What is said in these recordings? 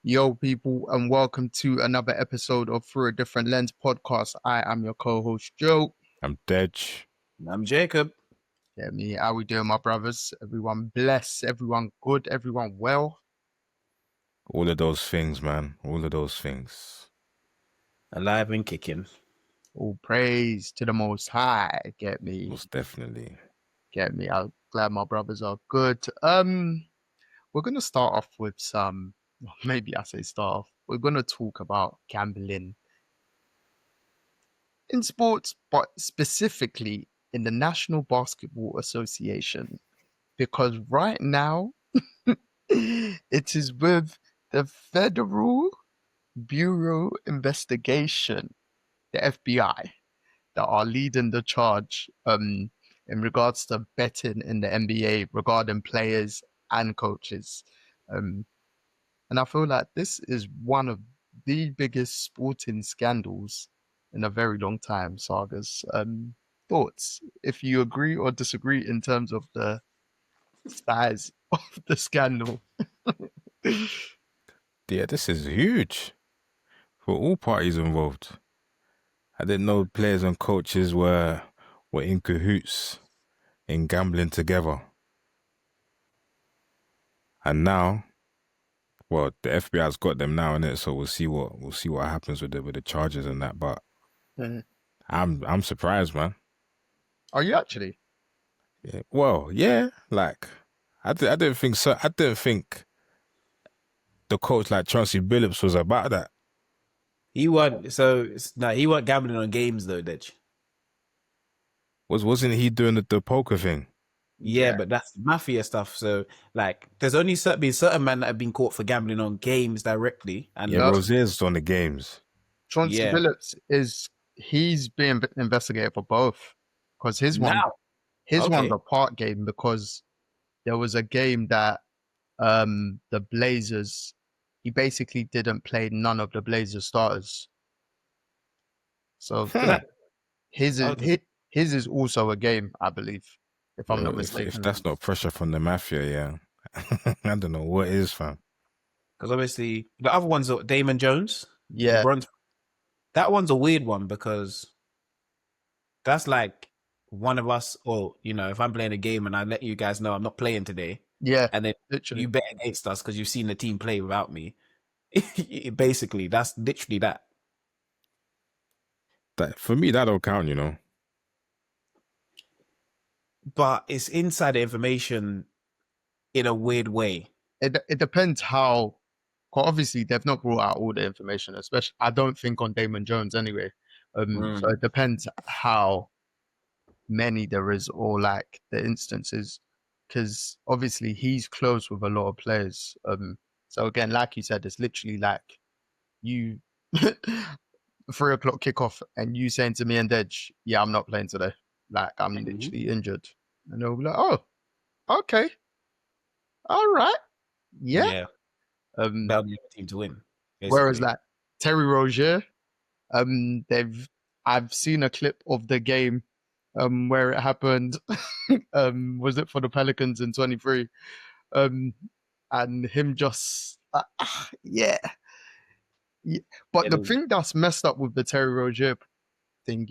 Yo, people, and welcome to another episode of Through a Different Lens podcast. I am your co-host, Joe. I'm Dej. I'm Jacob. Yeah, me. How we doing, my brothers? Everyone blessed, everyone good, everyone well. All of those things, man. All of those things. Alive and kicking. All praise to the Most High. Get me, Most definitely. get me. I'm glad my brothers are good. We're gonna start off with some. Maybe I say start off. We're gonna talk about gambling in sports, but specifically in the National Basketball Association, because right now it is with the Federal Bureau Investigation, the FBI, that are leading the charge in regards to betting in the NBA regarding players and coaches. And I feel like this is one of the biggest sporting scandals in a very long time, Sagas. Thoughts, if you agree or disagree in terms of the size of the scandal. Yeah, this is huge for all parties involved. I didn't know players and coaches were in cahoots in gambling together. And now, well, the FBI's got them now, innit? So we'll see what happens with the charges and that. But I'm surprised, man. Are you actually? Yeah. Well, yeah, like I didn't think so. I didn't think the coach like Chauncey Billups was about that. He wasn't he wasn't gambling on games though, Dej. Wasn't he doing the poker thing? Yeah, but that's mafia stuff. So like there's only been certain men that have been caught for gambling on games directly. And Yeah, Rozier's on the games. Chauncey Billups he's being investigated for both. Because his one's a part game, because there was a game that the Blazers, he basically didn't play none of the Blazers starters. So his is also a game, I believe, if I'm not mistaken. If that's not pressure from the Mafia, yeah. I don't know what is, fam. Because obviously the other one's Damon Jones. Yeah. That one's a weird one because that's like one of us, or if I'm playing a game and I let you guys know I'm not playing today. Yeah. And then literally you bet against us because you've seen the team play without me. Basically, that's literally that. That for me, that don't count, But it's insider information in a weird way. It depends how. Obviously, they've not brought out all the information, especially I don't think on Damon Jones anyway. So it depends how many there is, or like the instances, because obviously he's close with a lot of players. So again, like you said, it's literally like you 3 o'clock kickoff and you saying to me and Dej, yeah, I'm not playing today. Like I'm literally injured, and they'll be like, oh, okay, all right, yeah. That'll be the team to win. Basically. Whereas like Terry Rozier, I've seen a clip of the game where it happened. Was it for the Pelicans in 23? And him just yeah. But the thing that's messed up with the Terry Rozier thing,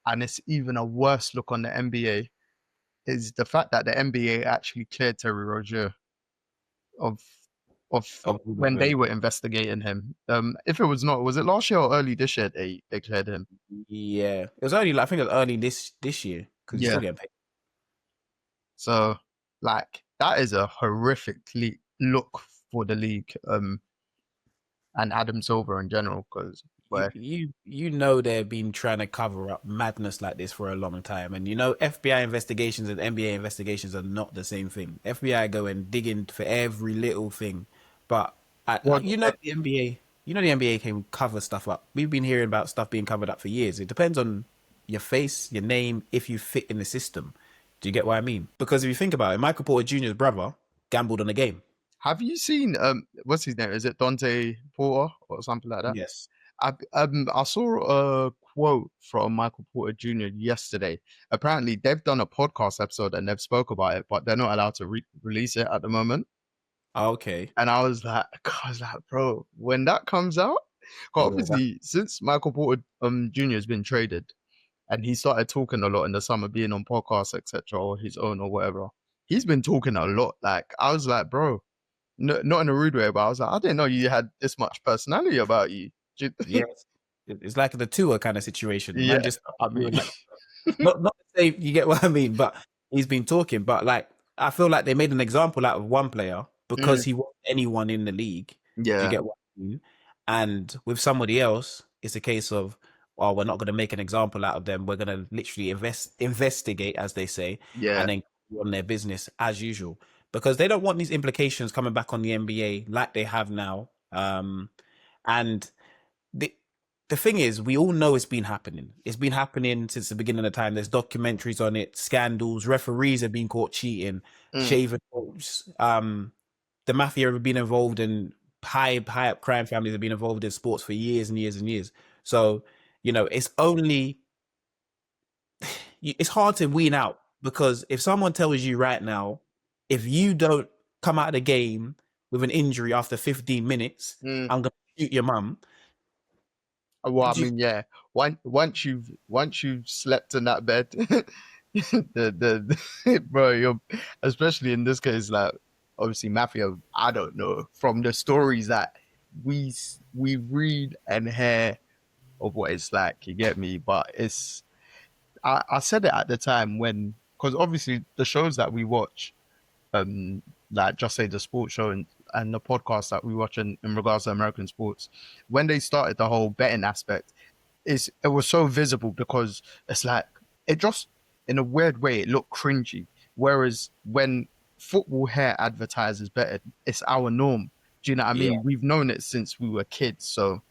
and it's even a worse look on the NBA, is the fact that the NBA actually cleared Terry Rozier of when they were investigating him. If it was not, was it last year or early this year they cleared him? Yeah, it was only I think it was early this year because he's still getting paid. So like that is a horrific look for the league and Adam Silver in general, because they've been trying to cover up madness like this for a long time, and FBI investigations and NBA investigations are not the same thing. FBI go and dig in for every little thing, but the NBA, the NBA can cover stuff up. We've been hearing about stuff being covered up for years. It depends on your face, your name, if you fit in the system. Do you get what I mean? Because if you think about it, Michael Porter Jr.'s brother gambled on a game. Have you seen what's his name? Is it Dante Porter or something like that? Yes. I saw a quote from Michael Porter Jr. yesterday. Apparently, they've done a podcast episode and they've spoke about it, but they're not allowed to release it at the moment. Okay. And I was like, bro, when that comes out, 'cause Yeah. obviously since Michael Porter Jr. has been traded and he started talking a lot in the summer, being on podcasts, etc., or his own or whatever, he's been talking a lot. Like I was like, bro, no, not in a rude way, but I was like, I didn't know you had this much personality about you. Yes. It's like the tour kind of situation. Man, Yeah, just I mean, doing like not to say you get what I mean, but he's been talking. But like, I feel like they made an example out of one player because mm, he wasn't anyone in the league. Do you yeah, get what I mean? And with somebody else, it's a case of, well, we're not going to make an example out of them. We're going to literally investigate, as they say, yeah, and then go on their business as usual because they don't want these implications coming back on the NBA like they have now. And the the thing is, we all know it's been happening. It's been happening since the beginning of time. There's documentaries on it, scandals, referees have been caught cheating, mm, shaving votes. The mafia have been involved in high up crime families have been involved in sports for years and years and years. So, it's only it's hard to wean out because if someone tells you right now, if you don't come out of the game with an injury after 15 minutes, mm. I'm gonna shoot your mum. Well, I Do you, mean, yeah. Once you've slept in that bed, bro, you're especially in this case, like obviously Mafia. I don't know from the stories that we read and hear of what it's like. You get me? But I said it at the time when because obviously the shows that we watch, um, like just say the sports show and the podcast that we watch in regards to American sports, when they started the whole betting aspect it was so visible because it's like it just in a weird way it looked cringy. Whereas when football hair advertisers betted, it's our norm. Do you know what I yeah. mean? We've known it since we were kids, so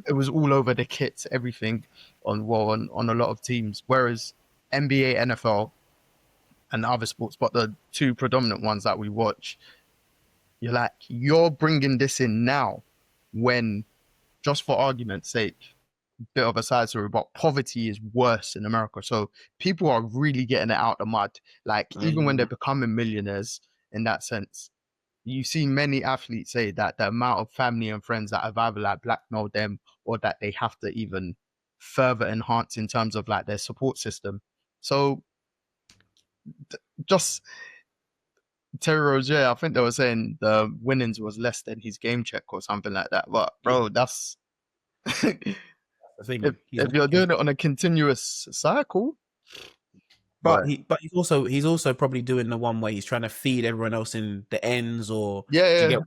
it was all over the kits, everything on a lot of teams. Whereas NBA, NFL, and other sports, but the two predominant ones that we watch, you're bringing this in now when just for argument's sake bit of a side story, but poverty is worse in America. So people are really getting it out the mud. Like even when they're Mhm. becoming millionaires in that sense, you see many athletes say that the amount of family and friends that have either like blackmailed them or that they have to even further enhance in terms of like their support system. So just Terry Rozier, I think they were saying the winnings was less than his game check or something like that. But Yeah, bro, that's that's the thing. He's if you're working, doing it on a continuous cycle, but but he's also probably doing the one where he's trying to feed everyone else in the ends, or yeah, do you yeah, get?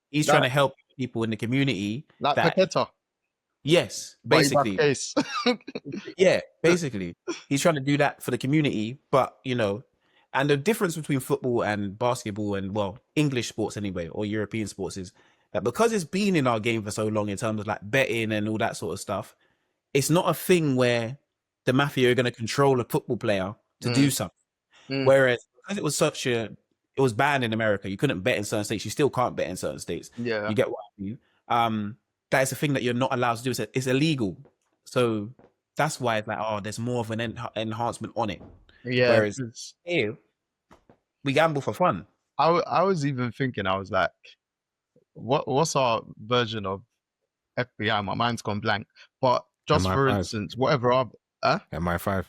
He's trying like to help people in the community. like That Paqueta, yes, but in my basically, case, yeah, basically, he's trying to do that for the community. But and the difference between football and basketball and well, English sports anyway, or European sports is that because it's been in our game for so long in terms of like betting and all that sort of stuff. It's not a thing where the mafia are going to control a football player to do mm, something. mm, Whereas because it was banned in America. You couldn't bet in certain states. You still can't bet in certain states. yeah, You get what I mean? That is a thing that you're not allowed to do. It's illegal. So that's why it's like, oh, there's more of an enhancement on it. yeah. Whereas 'Cause here, we gamble for fun. I was even thinking, I was like, what's our version of FBI? My mind's gone blank. But just for MI5. instance, whatever MI5.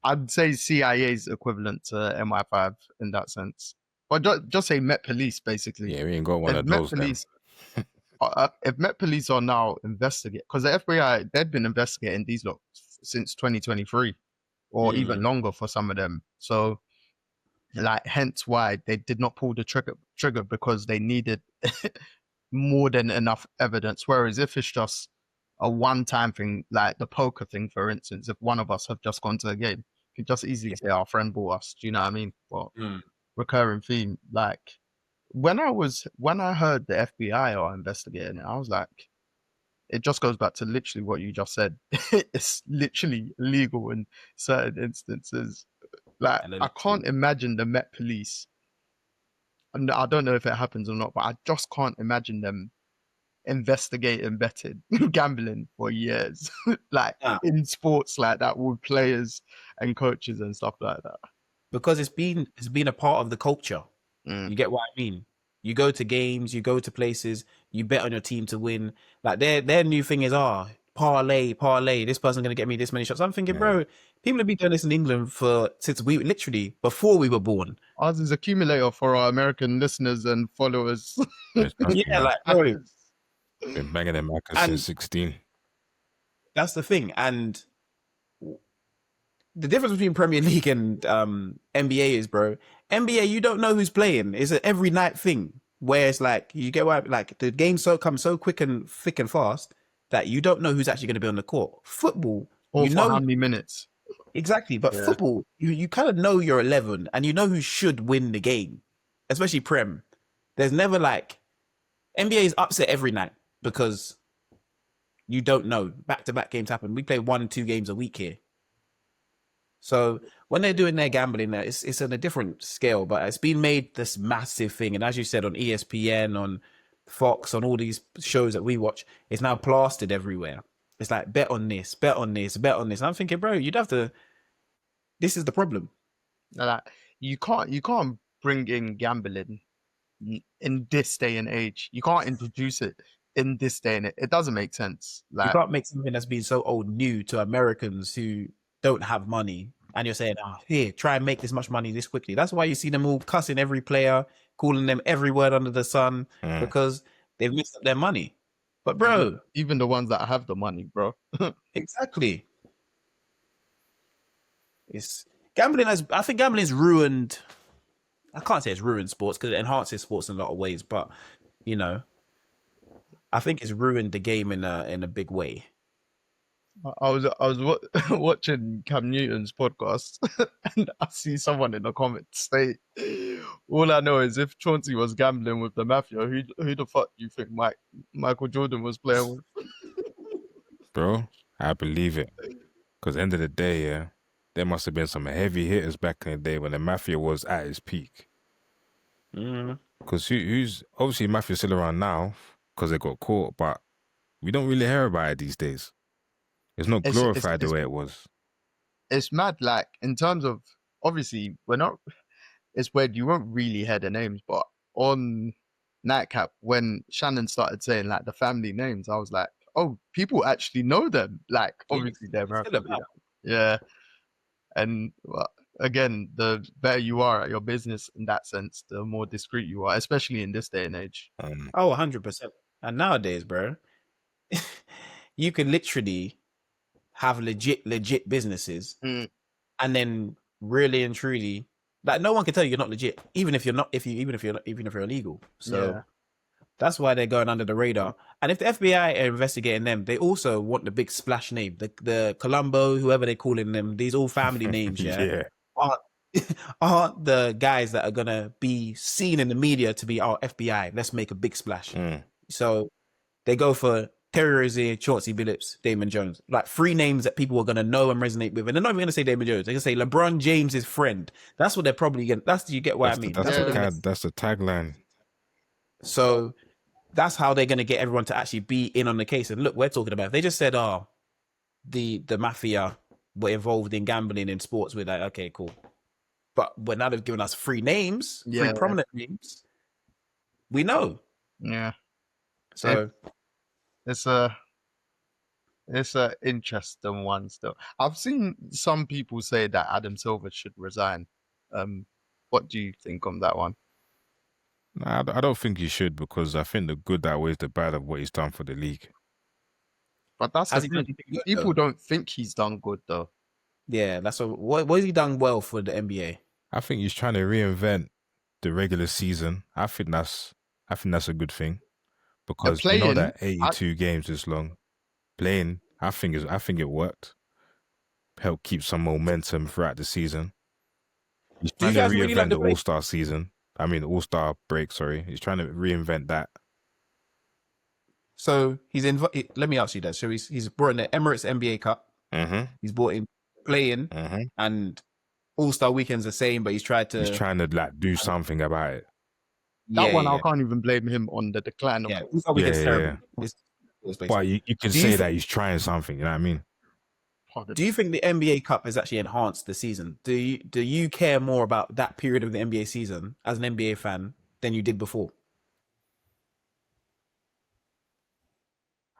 I'd say CIA's equivalent to MI5 in that sense. But just say Met Police, basically. Yeah, we ain't got one If of Met those then. Police if Met Police are now investigating, because the FBI, they've been investigating these lot since 2023 or Mm. even longer for some of them. So, like, hence why they did not pull the trigger because they needed more than enough evidence. Whereas if it's just a one-time thing, like the poker thing, for instance, if one of us have just gone to a game, you could just easily say our friend bought us. Do you know what I mean? Well, Mm. recurring theme, like when I heard the FBI are investigating it, I was like, it just goes back to literally what you just said. It's literally illegal in certain instances. Like And then I can't imagine the Met Police. And I don't know if it happens or not, but I just can't imagine them investigating betting, gambling for years, like ah, in sports like that with players and coaches and stuff like that. because it's been a part of the culture. Mm, You get what I mean? You go to games, you go to places, you bet on your team to win. Like their new thing is parlay. This person's gonna get me this many shots. I'm thinking, Yeah. bro, people have been doing this in England since we literally before we were born. Ours is accumulator for our American listeners and followers. It's nothing, Yeah, man. like bro, Been banging them Macca's since and 16. that's the thing. And the difference between Premier League and NBA is, bro, NBA you don't know who's playing. It's an every night thing. Where it's like you get why like the game come so quick and thick and fast that you don't know who's actually going to be on the court. Football, Or you for know how many minutes? exactly, but Yeah. football, you kind of know your 11 and you know who should win the game, especially Prem. There's never like NBA is upset every night because you don't know. Back to back games happen. We play 1-2 games a week here. So when they're doing their gambling, it's on a different scale, but it's been made this massive thing. And as you said, on ESPN, on Fox, on all these shows that we watch, it's now plastered everywhere. It's like, bet on this, bet on this, bet on this. And I'm thinking, bro, you'd have to, this is the problem. Like, you can't bring in gambling in this day and age. You can't introduce it in this day and age. It doesn't make sense. You Like, can't make something that's been so old new to Americans who don't have money. And you're saying, here, try and make this much money this quickly. That's why you see them all cussing every player, calling them every word under the sun, because they've mixed up their money. But bro, even the ones that have the money, bro. exactly. It's gambling I think gambling's ruined. I can't say it's ruined sports because it enhances sports in a lot of ways, but you know, I think it's ruined the game in a big way. I was watching Cam Newton's podcast, and I see someone in the comments say, "All I know is if Chauncey was gambling with the Mafia, who the fuck do you think Michael Jordan was playing with?" Bro, I believe it. Because end of the day, yeah, there must have been some heavy hitters back in the day when the Mafia was at its peak. Because who's obviously Mafia's still around now because they got caught, but we don't really hear about it these days. It's not glorified the way it was. It's mad, like, in terms of, obviously, we're not, it's weird, you won't really hear the names, but on Nightcap, when Shannon started saying, like, the family names, I was like, oh, people actually know them. Like, obviously, they're American. Yeah. And, well, again, the better you are at your business in that sense, the more discreet you are, especially in this day and age. 100%. And nowadays, bro, you can literally have legit businesses and then really and truly, like, no one can tell you you're not legit, even if you're illegal. So that's why they're going under the radar. And if the FBI are investigating them, they also want the big splash name, the Colombo, whoever they're calling them, these all family names, aren't the guys that are gonna be seen in the media to be our FBI. Let's make a big splash. So they go for Terry Rozier, Chauncey Billups, Damon Jones, like 3 names that people are gonna know and resonate with. And they're not even gonna say Damon Jones. They're gonna say LeBron James's friend. That's what they're probably gonna. You get what I mean? That's the tagline. So that's how they're gonna get everyone to actually be in on the case. And look, we're talking about. If they just said, the Mafia were involved in gambling in sports, we're like, okay, cool. But now they've given us 3 names, 3 prominent names. We know. Yeah. So it's a interesting one still. I've seen some people say that Adam Silver should resign. What do you think on that one? Nah, I don't think he should, because I think the good outweighs the bad of what he's done for the league. But that's the thing. People don't think he's done good though. Yeah, that's what has he done well for the NBA? I think he's trying to reinvent the regular season. I think that's a good thing, because we know that 82 games is long. Playing, I think it worked. Helped keep some momentum throughout the season. He's trying to reinvent the All-Star season. I mean, All-Star break. Sorry, he's trying to reinvent that. So let me ask you that. So he's brought in the Emirates NBA Cup. He's brought in playing, and All-Star weekend's the same, but he's trying to like do something about it. That one I can't even blame him on the decline of All-Star weekend's terrible. But you can say that he's trying something. You know what I mean? Do you think the NBA Cup has actually enhanced the season? Do you care more about that period of the NBA season as an NBA fan than you did before?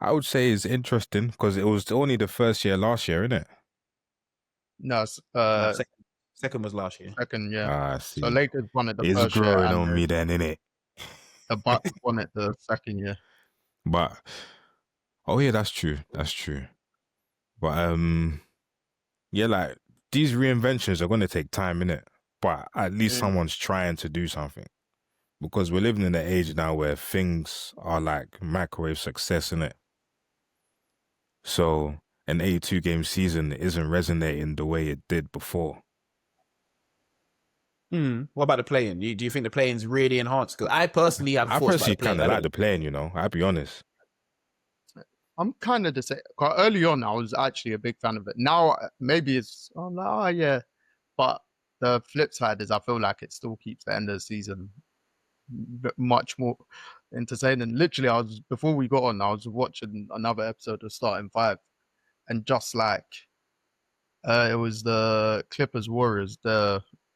I would say is interesting because it was only the first year last year, isn't it? No, No, second was last year. second year. Ah, I So see. Lakers won it the It's first year, growing and on me then, innit? the Bucks won it the second year. But oh yeah, that's true. That's true. But yeah, like these reinventions are gonna take time, innit? But at least someone's trying to do something. Because we're living in an age now where things are like microwave success, innit? So an 82 game season isn't resonating the way it did before. What about the play-in? Do you think the play-in's really enhanced? Because I personally have I thoughts about the personally kind play-in. of like the playing, you know. I'll be honest. I'm kind of the same. Early on, I was actually a big fan of it. Now, maybe I'm like, oh yeah. But the flip side is I feel like it still keeps the end of the season much more entertaining. Literally, before we got on, I was watching another episode of Starting Five, and just like it was the Clippers Warriors,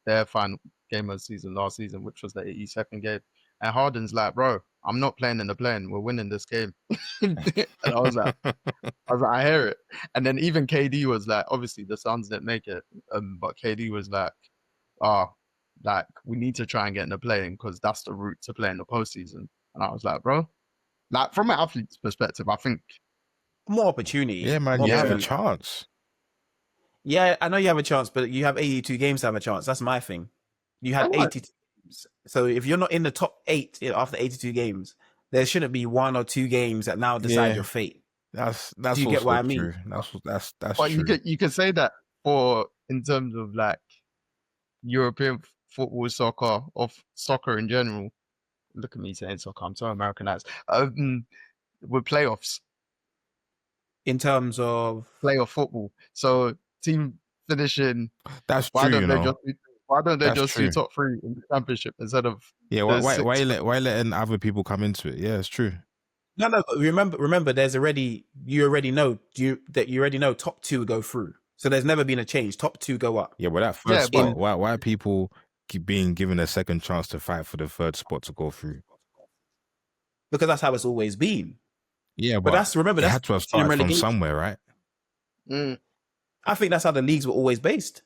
their final game of the season last season, which was the 82nd game. And Harden's like, bro, I'm not playing in the plane. We're winning this game. And I was like, I hear it. And then even KD was like, obviously the Suns didn't make it, but KD was like, like we need to try and get in the plane because that's the route to play in the postseason. And I was like, bro, like from an athlete's perspective, I think more opportunity. Yeah, man, you have a chance. Yeah, I know you have a chance, but you have 82 games to have a chance. That's my thing. You had 82 games. So if you're not in the top 8 after 82 games, there shouldn't be 1 or 2 games that now decide your fate. That's Do you get what I mean? true. That's but true. You could say that in terms of like European football, soccer, or soccer in general. Look at me saying soccer. I'm so Americanized. With playoffs. In terms of playoff football, so team finishing. That's true. Why don't they just do top 3 in the championship instead of? Yeah, why letting other people come into it? Yeah, it's true. No. But remember, you already know top 2 go through. So there's never been a change. Top 2 go up. Yeah, but that first spot, why are people keep being given a second chance to fight for the third spot to go through? Because that's how it's always been. Yeah, but that's it had to have started from somewhere, right? I think that's how the leagues were always based.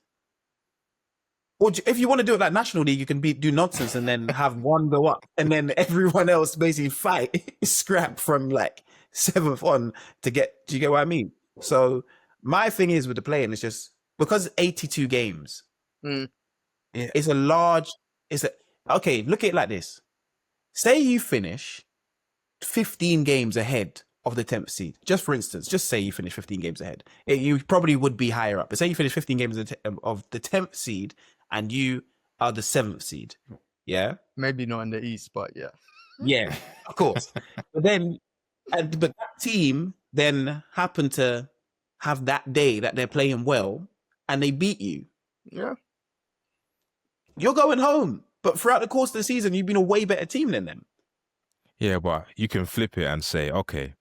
Or if you want to do it like National League, you can do nonsense and then have one go up, and then everyone else basically fight scrap from like 7th on to get. Do you get what I mean? So my thing is with the play-in, it's just because 82 games. It's a large. Okay. Look at it like this. Say you finish 15 games ahead of the 10th seed. Just for instance, just say you finish 15 games ahead. You probably would be higher up. But say you finish 15 games of the 10th seed and you are the 7th seed. Yeah? Maybe not in the East, but yeah. Yeah, of course. But that team then happened to have that day that they're playing well and they beat you. Yeah. You're going home. But throughout the course of the season, you've been a way better team than them. Yeah, but you can flip it and say, okay,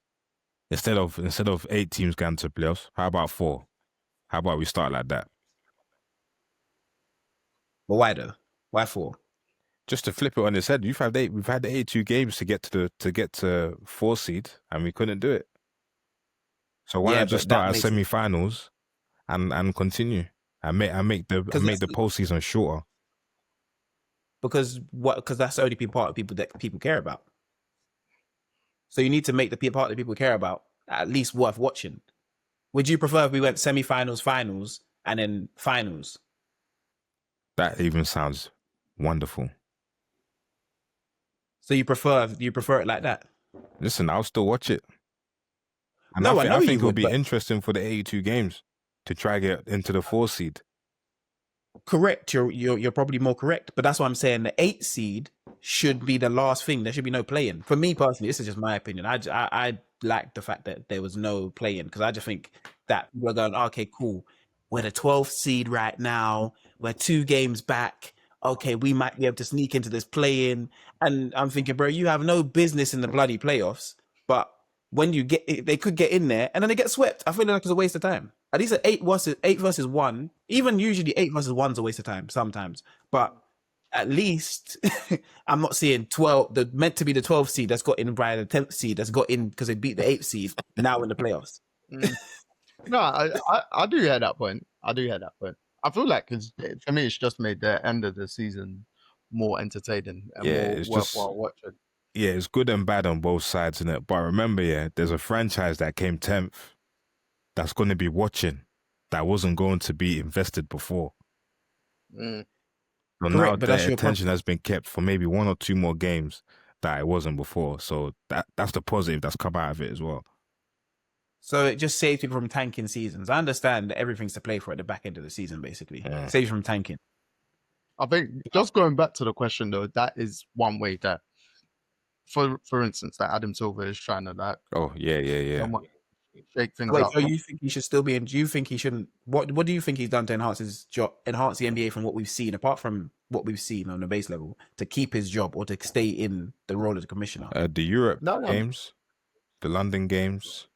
instead of 8 teams going to playoffs, how about 4? How about we start like that? But why though? Why 4? Just to flip it on its head. We've had the 82 games to get to 4 seed, and we couldn't do it. So why not just start at semi-finals and continue and make the postseason shorter? Because that's the only part of people that people care about. So you need to make the part that people care about at least worth watching. Would you prefer if we went semi-finals, finals, and then finals? That even sounds wonderful. So you prefer it like that? Listen, I'll still watch it. And I think it would be interesting for the 82 games to try get into the 4 seed. Correct. You're probably more correct. But that's what I'm saying. The 8 seed should be the last thing. There should be no play-in. For me personally, this is just my opinion. I like the fact that there was no play-in because I just think that we're going, okay, cool. We're the 12th seed right now. We're 2 games back. Okay, we might be able to sneak into this play-in. And I'm thinking, bro, you have no business in the bloody playoffs. But when they could get in there and then they get swept. I feel like it's a waste of time. At least 8 versus 1. Even usually 8 versus 1's a waste of time sometimes. But at least I'm not seeing 12. The meant to be the 12th seed that's got in by the 10th seed that's got in because they beat the 8th seed now in the playoffs. No, I do hear that point. I do hear that point. I feel like for me, it's just made the end of the season more entertaining and more it's just worthwhile watching. yeah, it's good and bad on both sides, isn't it? But remember, yeah, there's a franchise that came 10th that's going to be watching that wasn't going to be invested before. Mm. So now Correct, but that's the your attention has been kept for maybe 1 or 2 more games that it wasn't before. So that's the positive that's come out of it as well. So it just saves people from tanking seasons. I understand that everything's to play for at the back end of the season, basically. Yeah. Saves you from tanking. I think just going back to the question though, that is one way that, for instance, that Adam Silver is trying to like, Oh yeah. somewhat shake things Wait, up. so you think he should still be in? Do you think he shouldn't? What do you think he's done to enhance his job, enhance the NBA from what we've seen, apart from what we've seen on the base level, to keep his job or to stay in the role of the commissioner? The Europe No, games, the London games.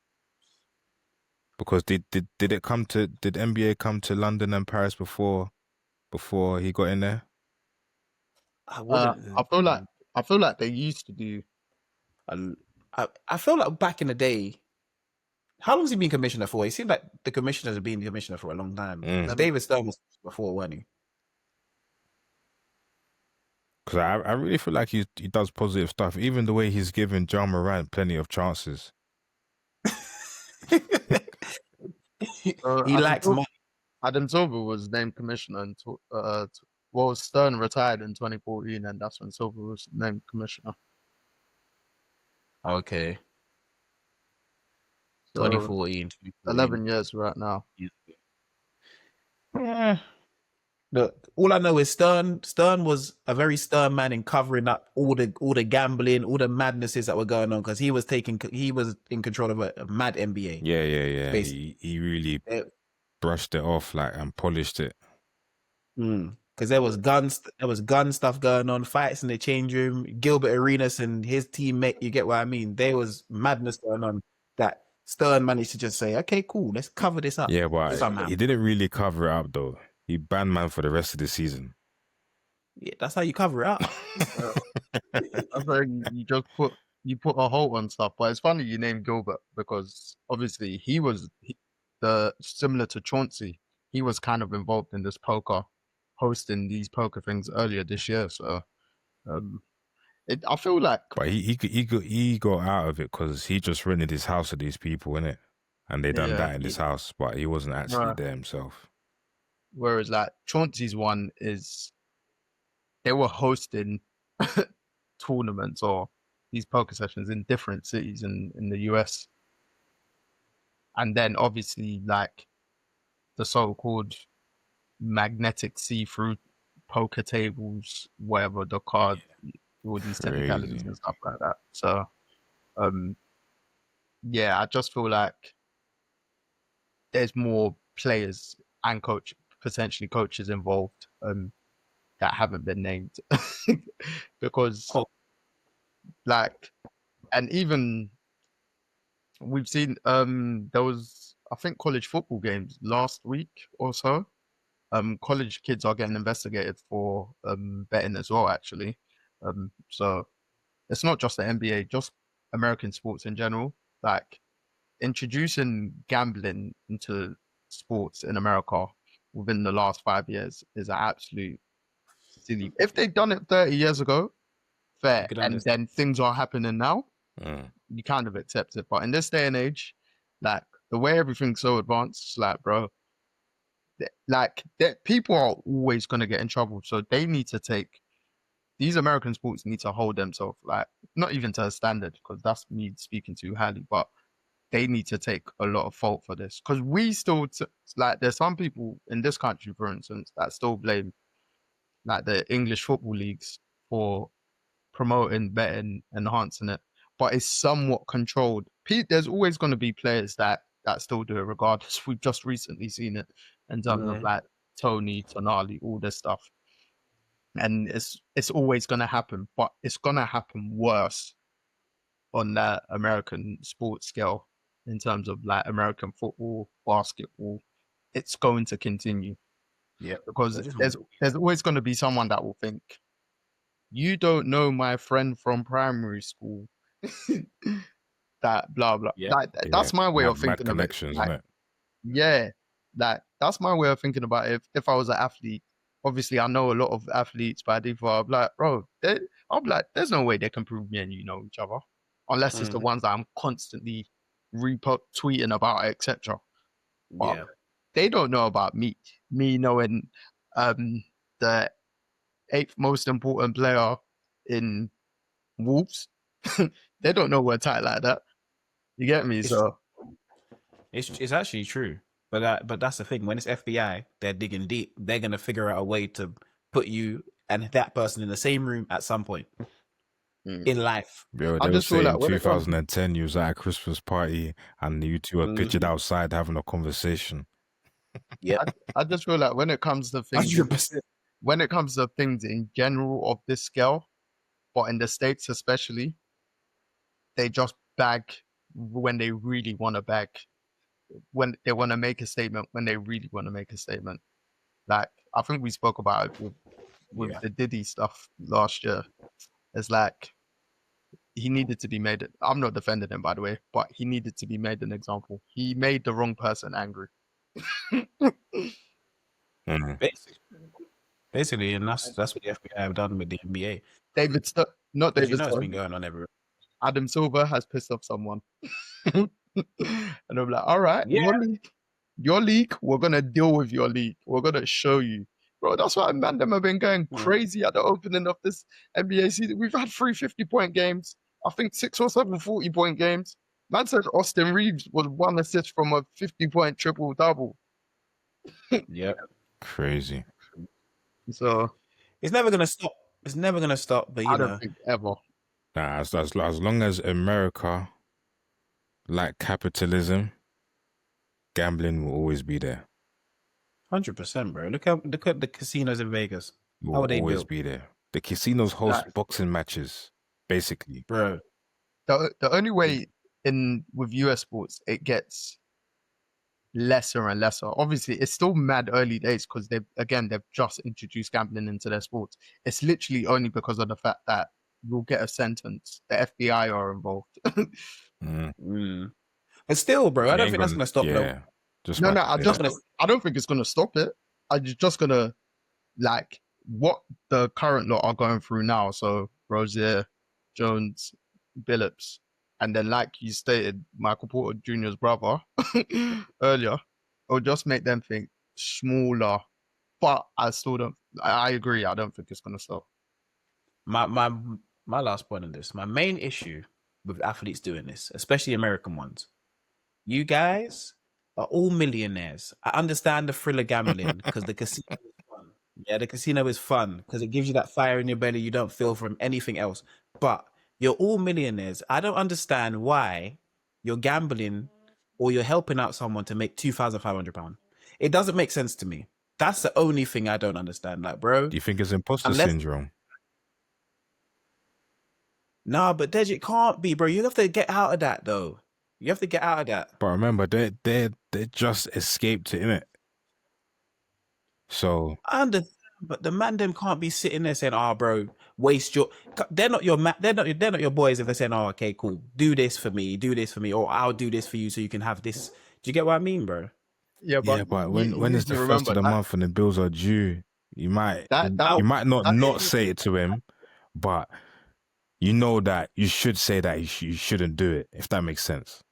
Because did NBA come to London and Paris before he got in there? I wouldn't. I feel like they used to do. I feel like back in the day. How long has he been commissioner for? It seemed like the commissioners have been commissioner for a long time. David Stern was before, weren't he? Because I really feel like he does positive stuff. Even the way he's given John Morant plenty of chances. He likes money. Adam Silver was named commissioner well, Stern retired in 2014, and that's when Silver was named commissioner. Okay. So 2014. 11 years right now. Yeah. Look, all I know is Stern was a very stern man in covering up all the gambling, all the madnesses that were going on, because he was in control of a mad NBA. Yeah. He really brushed it off and polished it. Because there was gun stuff going on, fights in the change room. Gilbert Arenas and his teammate, you get what I mean? There was madness going on that Stern managed to just say, okay, cool, let's cover this up. Yeah, but somehow. He didn't really cover it up though. He banned man for the rest of the season. Yeah, that's how you cover it up. That's like you just put a halt on stuff. But it's funny you named Gilbert, because obviously he was similar to Chauncey. He was kind of involved in this poker, hosting these poker things earlier this year. So I feel like, but he got out of it because he just rented his house to these people, innit? And they done that in this house, but he wasn't actually there himself. Whereas like Chauncey's one is, they were hosting tournaments or these poker sessions in different cities in the US. And then obviously like the so-called magnetic see-through poker tables, whatever, the card, all these technicalities and stuff like that. So yeah, I just feel like there's more players and potentially coaches involved that haven't been named because like, and even we've seen there was, I think, college football games last week or so. College kids are getting investigated for betting as well, actually. So it's not just the NBA, just American sports in general. Like introducing gambling into sports in America within the last 5 years is an absolute silly. If they'd done it 30 years ago, fair, and then things are happening now, you kind of accept it. But in this day and age, like the way everything's so advanced, like bro, people are always going to get in trouble. So they need to these American sports need to hold themselves, like not even to a standard, because that's me speaking too highly, but they need to take a lot of fault for this, because we still like there's some people in this country, for instance, that still blame like the English football leagues for promoting betting, enhancing it, but it's somewhat controlled. There's always going to be players that still do it regardless. We've just recently seen it in terms of like Tony, Tonali, all this stuff, and it's always going to happen, but it's going to happen worse on that American sports scale in terms of like American football, basketball. It's going to continue. Yeah, because there's always going to be someone that will think, you don't know my friend from primary school. That blah blah. Yeah. Like Yeah, that's my way of mad thinking of it. connections, isn't Like, it? yeah, like that's my way of thinking about it. If I was an athlete, obviously I know a lot of athletes by default. I'm like, bro, I'm like, there's no way they can prove me and you know each other, unless it's the ones that I'm constantly tweeting about, etc. But Yeah. they don't know about me. Me knowing the eighth most important player in Wolves. They don't know we're tight like that. You get me? It's So it's actually true. But that's the thing. When it's FBI, they're digging deep. They're gonna figure out a way to put you and that person in the same room at some point in life. Yo, I they were just feel like saying when it comes, 2010 you was at a Christmas party and you two were pictured outside having a conversation. Yeah. I just feel like when it comes to things, 100%. when it comes to things in general of this scale, but in the States especially, they just bag when they really want to bag, when they want to make a statement, when they really want to make a statement. Like I think we spoke about it with Yeah. the Diddy stuff last year. It's like he needed to be made. I'm not defending him, by the way, but he needed to be made an example. He made the wrong person angry. Basically, and that's what the FBI have done with the NBA. David, not Because you David know it's been Stone. going on everywhere. Adam Silver has pissed off someone, and I'm like, all right, Yeah. your league, we're gonna deal with your league. We're gonna show you, bro. That's why man, them have been going crazy at the opening of this NBA season. We've had 350-point games. I think 6 or 7 40-point games. Man said Austin Reeves was 1 assist from a 50-point triple double. Yep. Crazy. So It's never gonna stop. It's never gonna stop. But I don't think ever. Nah, as long as America like capitalism, gambling will always be there. 100%, bro. Look at the casinos in Vegas. It How will are they always built, be there. The casinos host Like, boxing matches, basically. bro? the only way in with US sports it gets lesser and lesser. Obviously, it's still mad early days because they've just introduced gambling into their sports. It's literally only because of the fact that you'll get a sentence. The FBI are involved. But still, bro, I don't think that's gonna stop. Yeah, just No, that. I don't think it's gonna stop it. I'm just gonna like what the current lot are going through now. So Rozier, Jones, Billups, and then like you stated, Michael Porter Jr.'s brother earlier, it'll just make them think smaller. But I still don't. I agree. I don't think it's gonna stop. My last point on this. My main issue with athletes doing this, especially American ones, you guys are all millionaires. I understand the thrill of gambling because the casino is fun. Yeah, the casino is fun because it gives you that fire in your belly you don't feel from anything else. But you're all millionaires. I don't understand why you're gambling or you're helping out someone to make £2,500. It doesn't make sense to me. That's the only thing I don't understand. Like, bro, Do you think it's imposter syndrome? Nah, but Dej, it can't be, bro. You have to get out of that, though. You have to get out of that. But remember, they just escaped it, innit? So I understand, but the man them can't be sitting there saying, "Oh, bro, waste your." They're not your they're not your boys if they're saying, "Oh, okay, cool, do this for me, or I'll do this for you so you can have this." Do you get what I mean, bro? Yeah, but when it's the first of the month and the bills are due, you might not say it to him, but you know that you should say that you shouldn't do it, if that makes sense.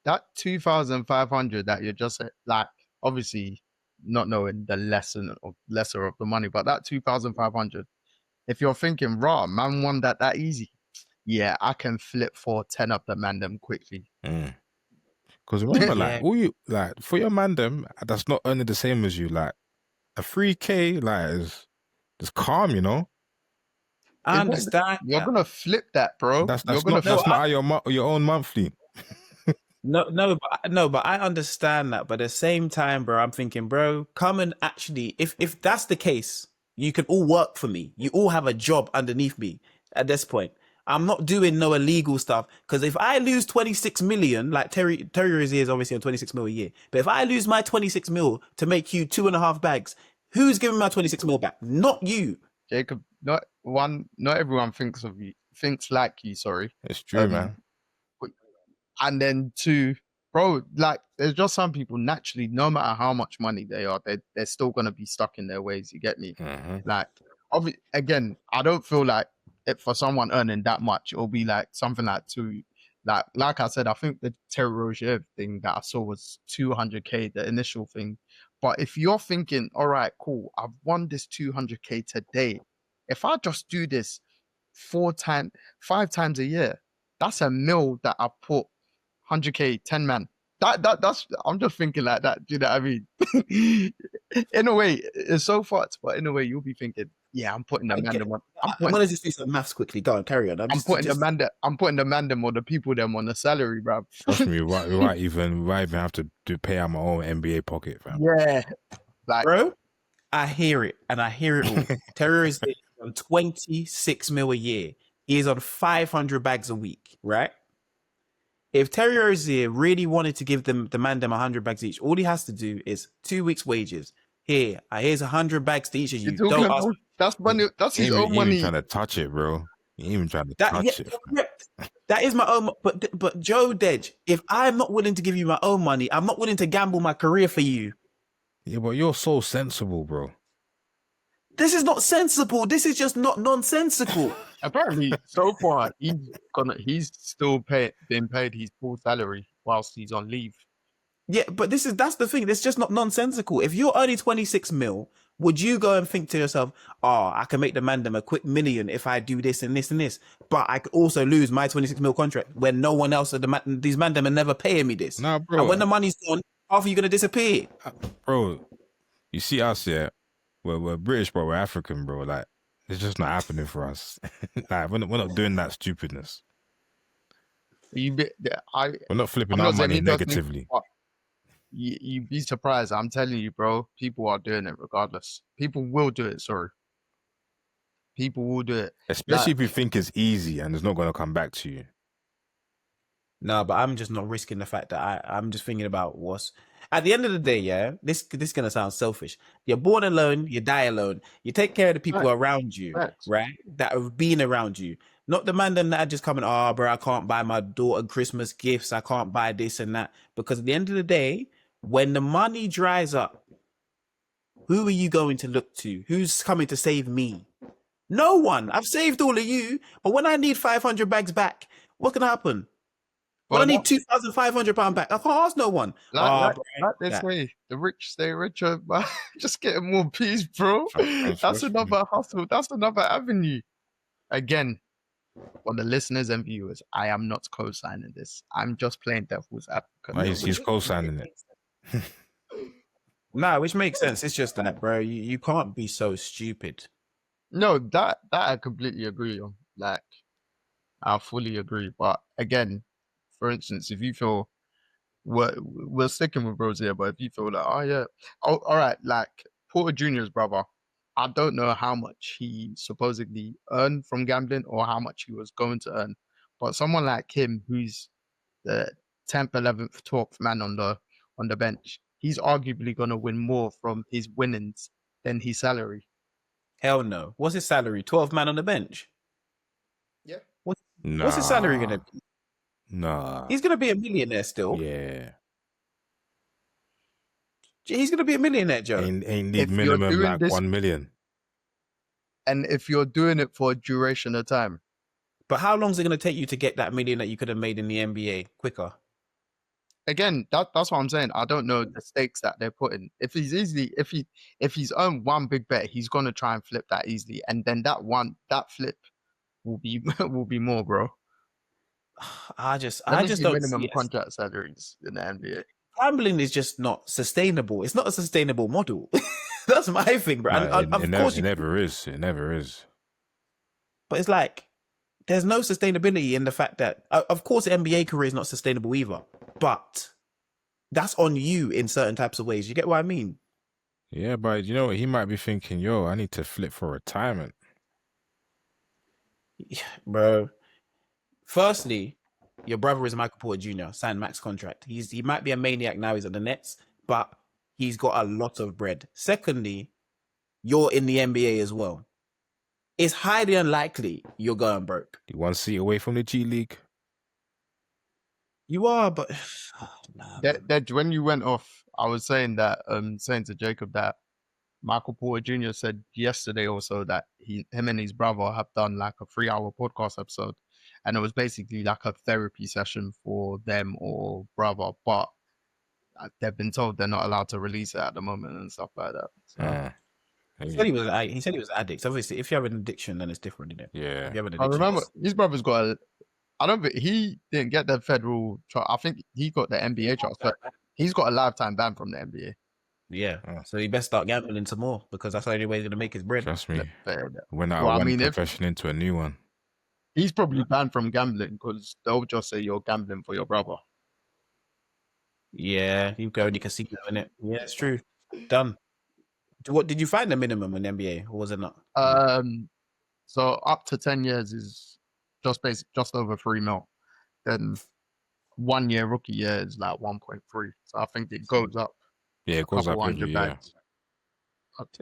That 2,500 that you're just like, obviously not knowing the lesser of the money, but that 2,500, if you're thinking, raw, man won that easy. Yeah, I can flip for 10 of the man them quickly. Because remember, like for your man them, that's not earning the same as you. Like a 3K, like is calm, you know. I understand. You're gonna flip that, bro. That's not your own monthly. No, but I understand that. But at the same time, bro, I'm thinking, bro, come and actually, if that's the case, you can all work for me. You all have a job underneath me at this point. I'm not doing no illegal stuff because if I lose 26 million, like Terry Rozier is obviously on 26 mil a year, but if I lose my 26 mil to make you 2.5 bags, who's giving my 26 mil back? Not you. not everyone thinks like you. Sorry. It's true, Um, man. and then two, bro, like there's just some people naturally, no matter how much money they are, they're still gonna be stuck in their ways. You get me? Mm-hmm. Like, again, I don't feel like for someone earning that much, it'll be like something like two. Like I said, I think the Terry Rozier thing that I saw was 200K, the initial thing. But if you're thinking, all right, cool, I've won this 200K today. If I just do this 5 times a year, that's a mill that I put 100K, 10 man. That's I'm just thinking like that. Do you know what I mean? In a way, it's so fucked, but in a way, you'll be thinking, yeah, I'm putting the mandem on. I'm gonna just do some maths quickly. Go on, carry on. I'm putting the mandem or the people them on the salary, bro. Trust me, we might even have to pay out my own NBA pocket, fam. Yeah, like, bro, I hear it and I hear it all. Terry is on 26 mil a year. He is on 500 bags a week, right? If Terry Rozier really wanted to give the man them 100 bags each, all he has to do is 2 weeks' wages. Here's 100 bags to each of you. Don't ask. That's money. That's his own money. He ain't trying to touch it, bro. He ain't even trying to touch it. That is my own. But Joe Dej, if I'm not willing to give you my own money, I'm not willing to gamble my career for you. Yeah, but you're so sensible, bro. This is not sensible. This is just not nonsensical. Apparently, so far he's still being paid his full salary whilst he's on leave. Yeah, but that's the thing. It's just not nonsensical. If you're earning 26 mil, would you go and think to yourself, "Oh, I can make the mandem a quick million if I do this and this and this, but I could also lose my 26 mil contract when no one else these mandem are never paying me this." Nah, bro. And when the money's gone, how are you gonna disappear? Bro, you see us, yeah. We're British, bro. We're African, bro. Like, it's just not happening for us. Like, we're not doing that stupidness. We're not flipping our money negatively. You'd be surprised. I'm telling you, bro. People are doing it regardless. People will do it. Sorry. People will do it. Especially if you think it's easy and it's not going to come back to you. No, but I'm just not risking the fact that I'm just thinking about what's at the end of the day. Yeah, this is gonna sound selfish. You're born alone, you die alone. You take care of the people around you, right? That have been around you, not the man that are just coming. Oh, bro, I can't buy my daughter Christmas gifts. I can't buy this and that because at the end of the day, when the money dries up, who are you going to look to? Who's coming to save me? No one. I've saved all of you, but when I need 500 bags back, what's gonna happen? Well, I need £2,500 back. I can't ask no one. Like they say, the rich stay richer, but just getting more peace, bro. That's another hustle. That's another avenue. Again, for the listeners and viewers, I am not co-signing this. I'm just playing devil's advocate. He's co-signing it. Nah, which makes sense. It's just that, bro. You can't be so stupid. No, that I completely agree on. Like, I fully agree. But again, for instance, if you feel we're sticking with Rozier, but if you feel like, all right, like Porter Jr.'s brother, I don't know how much he supposedly earned from gambling or how much he was going to earn, but someone like him, who's the 10th, 11th, 12th man on the bench, he's arguably going to win more from his winnings than his salary. Hell no. What's his salary? 12 man on the bench. Yeah. What's his salary going to be? Nah. He's going to be a millionaire still. Yeah. He's going to be a millionaire, Joe. Ain't need minimum like 1 million. And if you're doing it for a duration of time. But how long is it going to take you to get that million that you could have made in the NBA quicker? Again, that's what I'm saying. I don't know the stakes that they're putting. If he's earned one big bet, he's going to try and flip that easily. And then that flip will be more, bro. I just don't minimum contract salaries in the NBA. Gambling is just not sustainable. It's not a sustainable model. That's my thing, bro. It never is. It never is. But it's like there's no sustainability in the fact that, of course, the NBA career is not sustainable either. But that's on you in certain types of ways. You get what I mean? Yeah, but you know what? He might be thinking, "Yo, I need to flip for retirement." Yeah, bro. Firstly, your brother is Michael Porter Jr., signed max contract. He might be a maniac now, he's at the Nets, but he's got a lot of bread. Secondly, you're in the NBA as well. it's highly unlikely you're going broke. You 1 seat away from the G League. You are, but When you went off, I was saying to Jacob that Michael Porter Jr. said yesterday also that him and his brother have done like a 3-hour podcast episode, and it was basically like a therapy session for them or brother, but they've been told they're not allowed to release it at the moment and stuff like that. So. He said he was an addict. Obviously, if you have an addiction, then it's different, isn't it? Yeah. If you have an I addiction, remember his brother's got I don't think he didn't get the federal trial. I think he got the NBA trial, but he's got a lifetime ban from the NBA. Yeah. So he best start gambling some more because that's the only way he's going to make his bread. Trust me. But, Went out of one profession into a new one. He's probably banned from gambling because they'll just say you're gambling for your brother. Yeah, you go in the casino, innit? Yeah, it's true. Done. What did you find the minimum in the NBA, or was it not? So up to 10 years is just over 3 mil. Then 1 year rookie year is like 1.3. So I think it goes up. Yeah, it goes up every year.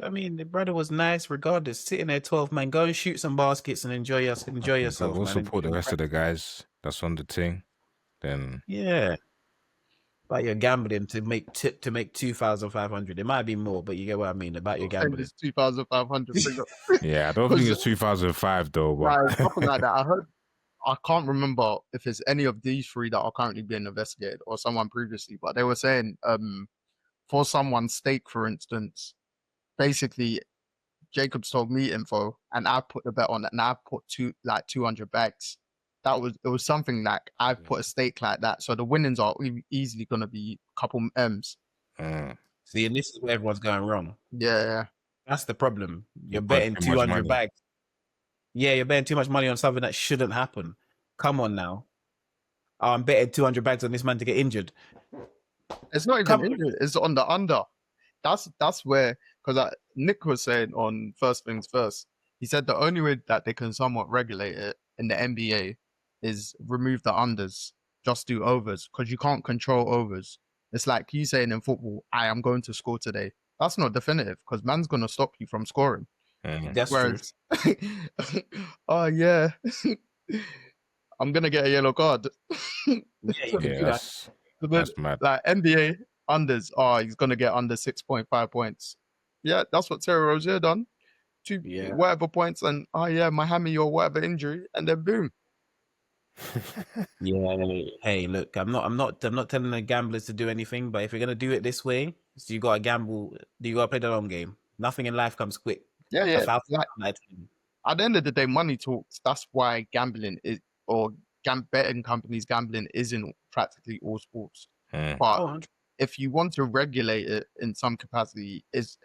I mean, the brother was nice regardless. Sitting there 12 man, go and shoot some baskets and enjoy yourself. We'll support the rest of the guys that's on the team. Then yeah. About your gambling to make 2,500. It might be more, but you get what I mean about your gambling. It's 2,500. Yeah, I don't think it's 2005 though. But something like that. I can't remember if it's any of these 3 that are currently being investigated or someone previously, but they were saying for someone's stake, for instance, basically Jacob's told me info and I put the bet on it and I put 200 bags. It was something like I've put a stake like that. So the winnings are easily going to be a couple M's. See, and this is where everyone's going wrong. Yeah. That's the problem. You're betting 200 bags. Yeah, you're betting too much money on something that shouldn't happen. Come on now. Oh, I'm betting 200 bags on this man to get injured. It's not even injured. It's on the under. That's where, because Nick was saying on First Things First, he said the only way that they can somewhat regulate it in the NBA is remove the unders, just do overs, because you can't control overs. It's like you saying in football, I am going to score today. That's not definitive because man's going to stop you from scoring. That's Whereas, true. Oh, yeah, I'm going to get a yellow card. That's mad. Like NBA unders, he's going to get under 6.5 points. Yeah, that's what Terry Rozier done. Whatever points and my hammy or whatever injury, and then boom. Hey, look, I'm not telling the gamblers to do anything, but if you're gonna do it this way, so you gotta gamble, you gotta play the long game. Nothing in life comes quick. Yeah. At the end of the day, money talks. That's why gambling is, or betting companies gambling is in practically all sports. But if you want to regulate it in some capacity, is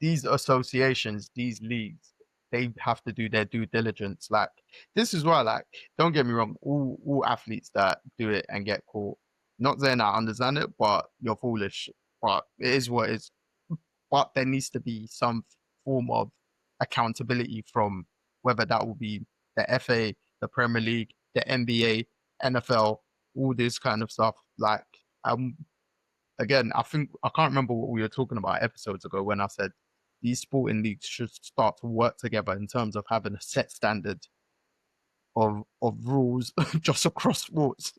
these associations, these leagues, they have to do their due diligence. Like, this is why, like, don't get me wrong, all athletes that do it and get caught, not saying I understand it, but you're foolish. But it is what it is. But there needs to be some form of accountability from whether that will be the FA, the Premier League, the NBA, NFL, all this kind of stuff. Like, again, I can't remember what we were talking about episodes ago when I said these sporting leagues should start to work together in terms of having a set standard of rules just across sports.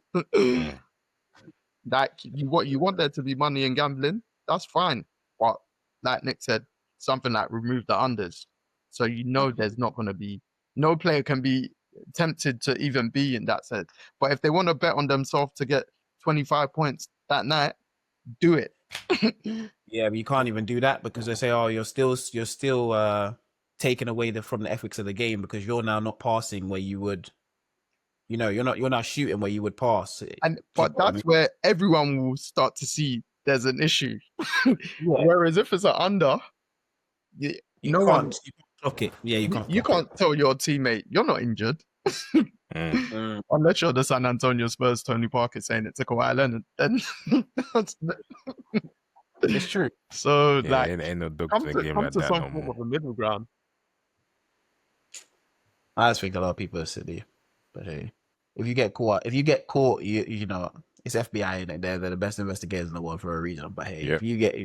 Like, you want there to be money in gambling, that's fine. But like Nick said, something like remove the unders. So there's not going to be, no player can be tempted to even be in that set. But if they want to bet on themselves to get 25 points that night, do it. Yeah, but you can't even do that because they say, you're still taken away from the ethics of the game because you're now not passing where you would, you're not shooting where you would pass. But that's where everyone will start to see there's an issue. Whereas if it's an under, you can't clock it. Yeah, you can't. You can't tell your teammate you're not injured. Unless you're the San Antonio Spurs Tony Parker saying it to Kawhi Leonard, then it's true. So ain't no come to some form of a middle ground. I just think a lot of people are silly, but hey, if you get caught, you know it's FBI and they're the best investigators in the world for a reason. But hey, if you get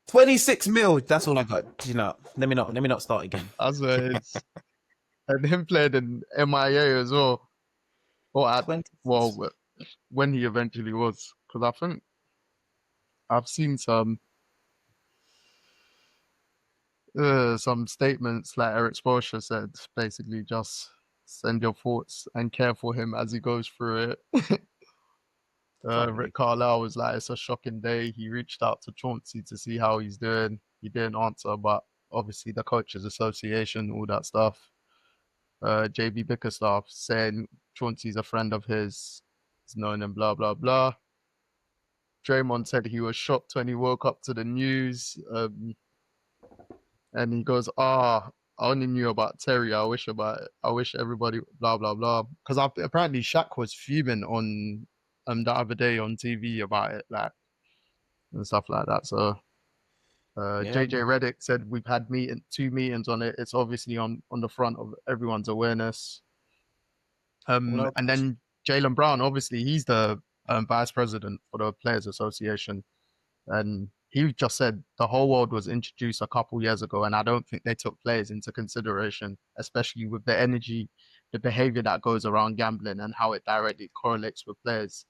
26 mil. That's all I got. You know, let me not start again. That's what it is. And him playing in MIA as well. Or at, 26. well, when he eventually was. Because I think I've seen some statements like Eric Spoelstra said, basically just send your thoughts and care for him as he goes through it. Rick Carlisle was like, it's a shocking day. He reached out to Chauncey to see how he's doing. He didn't answer, but obviously the Coaches Association, all that stuff. JB Bickerstaff saying Chauncey's a friend of his, he's known him, blah, blah, blah. Draymond said he was shocked when he woke up to the news. And he goes, I only knew about Terry. I wish everybody, blah, blah, blah. Because apparently Shaq was fuming on the other day on TV about it, like, and stuff like that. So JJ Redick said we've had 2 meetings on it. It's obviously on the front of everyone's awareness. And then Jaylen Brown, obviously, he's the vice president for the Players Association. And he just said the whole world was introduced a couple years ago, and I don't think they took players into consideration, especially with the energy, the behavior that goes around gambling and how it directly correlates with players.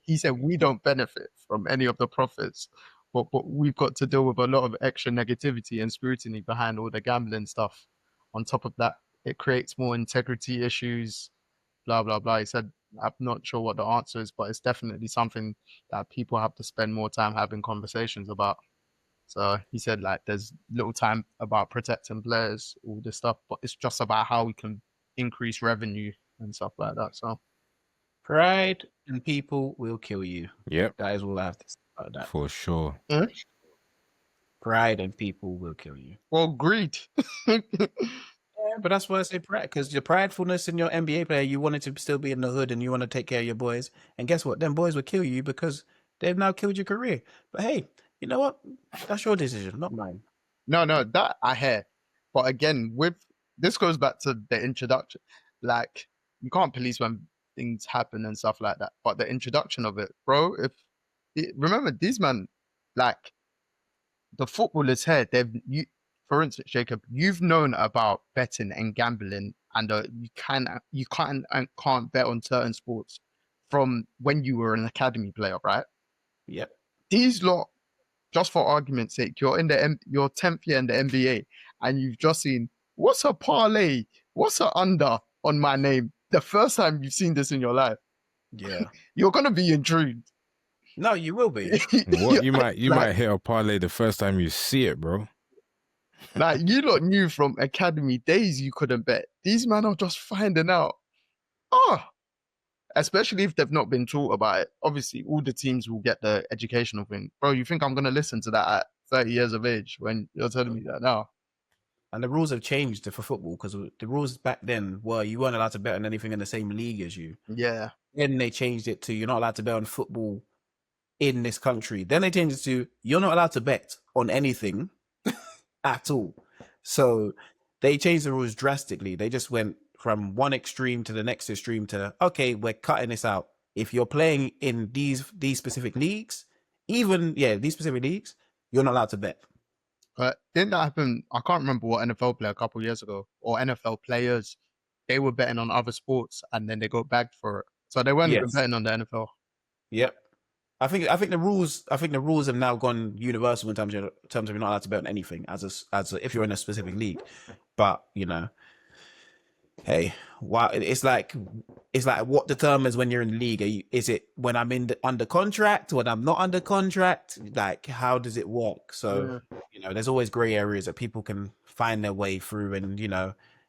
He said we don't benefit from any of the profits, but we've got to deal with a lot of extra negativity and scrutiny behind all the gambling stuff. On top of that, it creates more integrity issues, blah, blah, blah. He said, I'm not sure what the answer is, but it's definitely something that people have to spend more time having conversations about. So he said, like, there's little time about protecting players, all this stuff, but it's just about how we can increase revenue and stuff like that. So pride and people will kill you. Yep. That is all I have to say about that. For sure. Mm-hmm. Pride and people will kill you. Well, greed. Yeah, but that's why I say pride, because your pridefulness in your NBA player, you wanted to still be in the hood and you want to take care of your boys. And guess what? Them boys will kill you because they've now killed your career. But hey, you know what? That's your decision, not mine. No, that I hear. But again, this goes back to the introduction. Like, you can't police when things happen and stuff like that. But the introduction of it, bro, remember these men, like, the footballers here, for instance, Jacob, you've known about betting and gambling, and you can't bet on certain sports from when you were an academy player, right? Yep. These lot, just for argument's sake, you're in your 10th year in the NBA, and you've just seen what's a parlay, what's a under on my name. The first time you've seen this in your life, yeah, you're gonna be intrigued. No, you will be. What you might hit a parlay the first time you see it, bro. Like, you lot knew from academy days you couldn't bet. These men are just finding out. Especially if they've not been taught about it. Obviously, all the teams will get the educational thing. Bro, you think I'm going to listen to that at 30 years of age when you're telling me that now? And the rules have changed for football, because the rules back then were you weren't allowed to bet on anything in the same league as you. Yeah. Then they changed it to you're not allowed to bet on football in this country. Then they changed it to you're not allowed to bet on anything at all. So they changed the rules drastically. They just went from one extreme to the next extreme to, okay, we're cutting this out. If you're playing in these specific leagues, these specific leagues, you're not allowed to bet. But didn't that happen? I can't remember what NFL player a couple of years ago, or NFL players, they were betting on other sports and then they got bagged for it. So they weren't even betting on the NFL. Yep. I think the rules have now gone universal in terms of you're not allowed to bet on anything as if you're in a specific league. But hey, wow, it's like what determines when you're in the league? Is it when I'm under contract, when I'm not under contract? Like, how does it work? So there's always gray areas that people can find their way through, and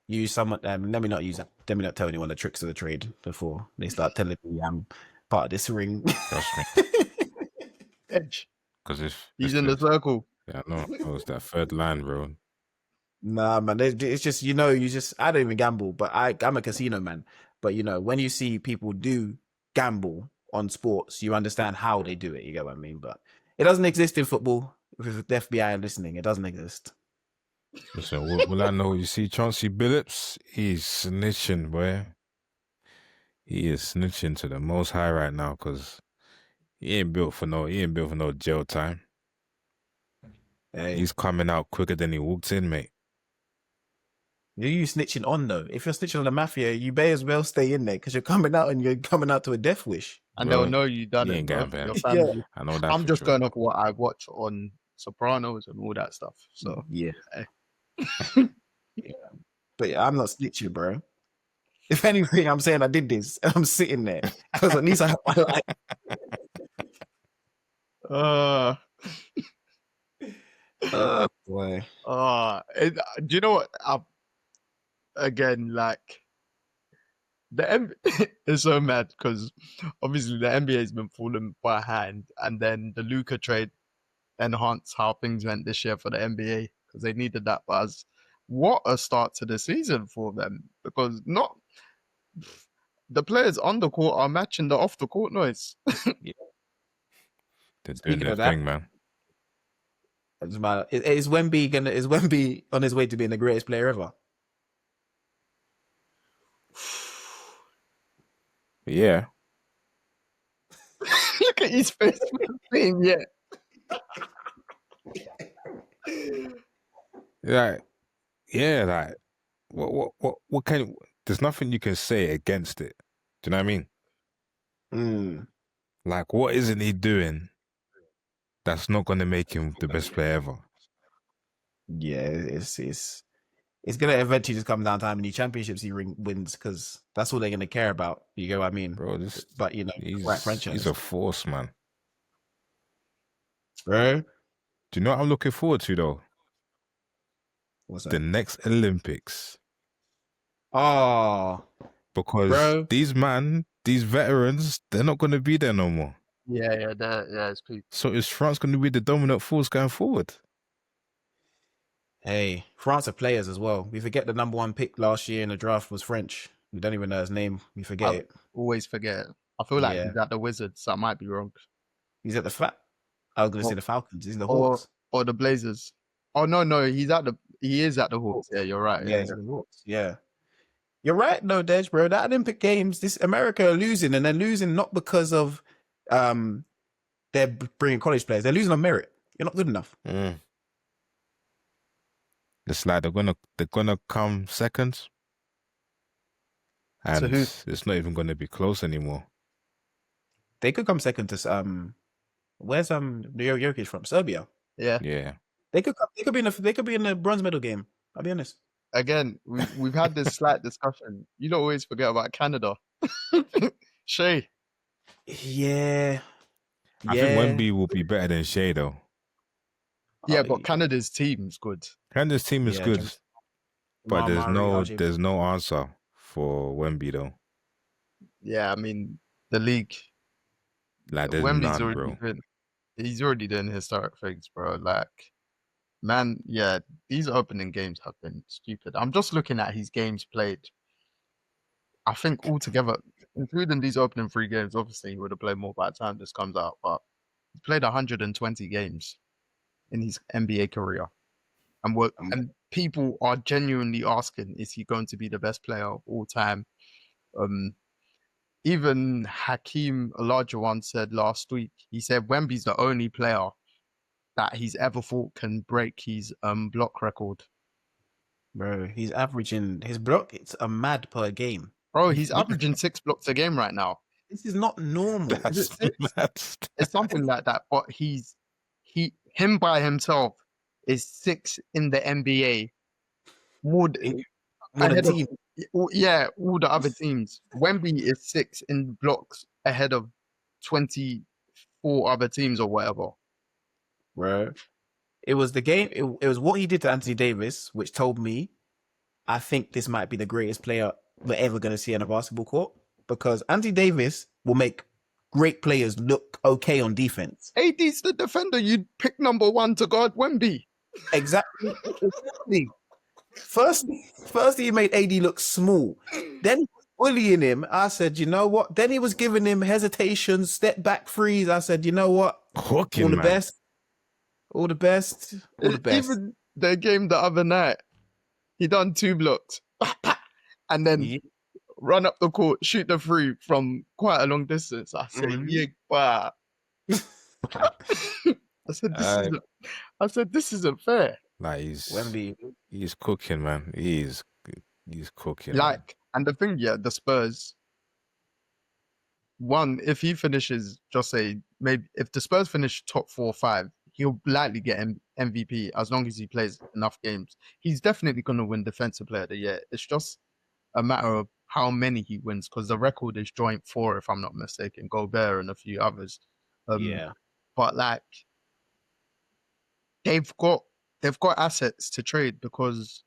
use some of them. Let me not use that. Let me not tell anyone the tricks of the trade before they start telling me I'm part of this ring. Edge. Because if he's in the circle. Yeah, I know. Oh, it's that third line, bro. Nah, man. It's just I don't even gamble, but I'm a casino man. But when you see people do gamble on sports, you understand how they do it. You get what I mean? But it doesn't exist in football. With the FBI listening, it doesn't exist. Listen, will I know? You see, Chauncey Billups, he's snitching, boy. He is snitching to the most high right now because he ain't built for no jail time. Hey, He's coming out quicker than he walked in, mate. who are you snitching on though? If you're snitching on the mafia, you may as well stay in there because you're coming out and you're coming out to a death wish. And Bro, they'll know you done he it, ain't bro. getting banned. Your Yeah. family. I know that I'm for just sure. going off what I watch on Sopranos and all that stuff. So Yeah. eh. Yeah. But yeah, I'm not snitching, bro. If anything, I'm saying I did this and I'm sitting there because at least I have my life. uh Boy. do you know what? Again, like it's so mad because obviously the NBA has been falling behind, and then the Luka trade enhanced how things went this year for the NBA because they needed that buzz. What a start to the season for them, because not the players on the court are matching the off the court noise. They're doing Speaking their of that, thing, man. is Wemby on his way to being the greatest player ever? Yeah. Look at his face thing, yeah. Like, yeah, like, what can, there's nothing you can say against it. Do you know what I mean? Like, what isn't he doing that's not going to make him the best player ever? Yeah, it's gonna eventually just come down to how many championships he wins because that's all they're gonna care about. You get what I mean, Bro? But you know, right franchise. He's a force, man. Bro, do you know what I'm looking forward to though? What's that? The next Olympics. Oh, because bro. these veterans, they're not going to be there no more. Yeah, it's people. So is France going to be the dominant force going forward? Hey, France are players as well. We forget the #1 pick last year in the draft was French. We don't even know his name. We forget it. Always forget. I feel like he's at the Wizards, so I might be wrong. He's at the I was going to say the Falcons. He's in the Hawks. Or the Blazers. Oh no, he is at the Hawks. Yeah, you're right. Yeah, he's at the Hawks. Yeah. You're right, no, Dej, bro. That Olympic Games, this America are losing, and they're losing not because of they're bringing college players. They're losing on merit. You're not good enough. It's like they're gonna come second, and it's not even gonna be close anymore. They could come second to where's Jokic from? Serbia. Yeah. They could be in the bronze medal game. I'll be honest. Again, we've had this slight discussion. You don't always forget about Canada. Shea. Yeah. I think Wemby will be better than Shea though. Yeah, but Canada's team's good. Canada's team is good. But there's no answer for Wemby though. Yeah, I mean the league. Like there's Wemby's none, bro. He's already doing historic things, bro. Like, man, yeah, these opening games have been stupid. I'm just looking at his games played. I think altogether, including these opening 3 games, obviously he would have played more by the time this comes out, but he played 120 games in his NBA career. And people are genuinely asking, is he going to be the best player of all time? Even Hakeem Olajuwon said last week, he said Wemby's the only player that he's ever thought can break his block record. Bro, he's averaging his block. It's a mad per game. Bro, he's averaging 6 blocks a game right now. This is not normal. It's something like that. But him by himself is 6 in the NBA. All the other teams. Wemby is 6 in blocks ahead of 24 other teams or whatever. Bro, it was the game. It was what he did to Anthony Davis, which told me I think this might be the greatest player we're ever going to see on a basketball court, because Anthony Davis will make great players look okay on defense. AD's the defender. You'd pick #1 to guard Wemby. Exactly. First, he made AD look small. Then bullying him. I said, you know what? Then he was giving him hesitations, step back threes. I said, you know what? All the best. All the best. All the best. Even the game the other night, he done 2 blocks. And then run up the court, shoot the 3 from quite a long distance. I said, I said this isn't fair. Like he's cooking, man. He's cooking, man. And the thing, yeah, the Spurs. One, if he finishes, just say maybe if the Spurs finish top 4 or 5, he'll likely get MVP as long as he plays enough games. He's definitely going to win Defensive Player of the Year. It's just a matter of how many he wins because the record is joint 4, if I'm not mistaken, Gobert and a few others. Yeah. But like they've got assets to trade because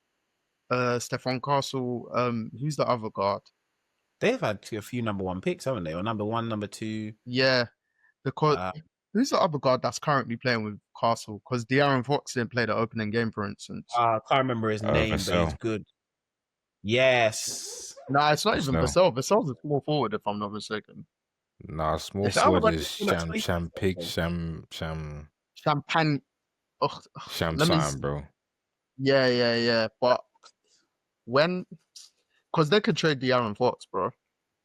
Stephon Castle, who's the other guard? They've had a few number 1 picks, haven't they? Or number 1, number 2. Yeah, because who's the other guard that's currently playing with Castle? Because De'Aaron Fox didn't play the opening game, for instance. I can't remember his name, but he's good. Yes. No, it's not even Vassell. Vassell's a small forward, if I'm not mistaken. Nah, small forward is Champagne. Something, bro. Yeah. But because they could trade De'Aaron Fox, bro.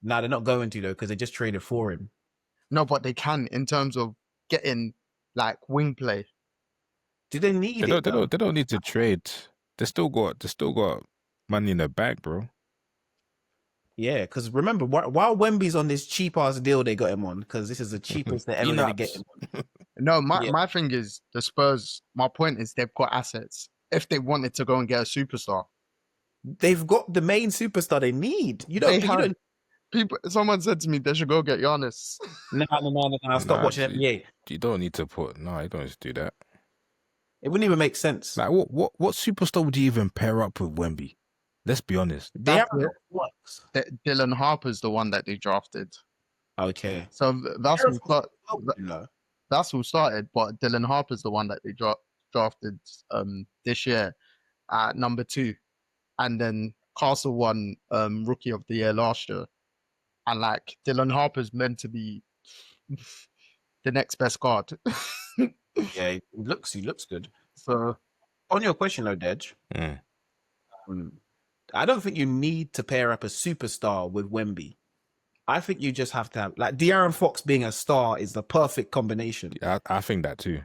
Nah, they're not going to though, because they just traded for him. No, but they can in terms of getting like wing play. Do they need it? They don't need to trade. They still got money in the bank, bro. Yeah, because remember, while Wemby's on this cheap ass deal they got him on, because this is the cheapest they're ever going to get him on. No, my thing is the Spurs. My point is they've got assets. If they wanted to go and get a superstar, they've got the main superstar they need. Someone said to me they should go get Giannis. No. Stop watching NBA. You don't need to you don't need to do that. It wouldn't even make sense. Like what superstar would you even pair up with Wemby? Let's be honest. Dylan Harper's the one that they drafted. Okay. So that's who started, but Dylan Harper's the one that they drafted this year at number 2. And then Castle won Rookie of the Year last year. And like Dylan Harper's meant to be the next best guard. Yeah, he looks good. So on your question though, Dej, I don't think you need to pair up a superstar with Wemby. I think you just have to have like De'Aaron Fox being a star is the perfect combination. Yeah, I think that too.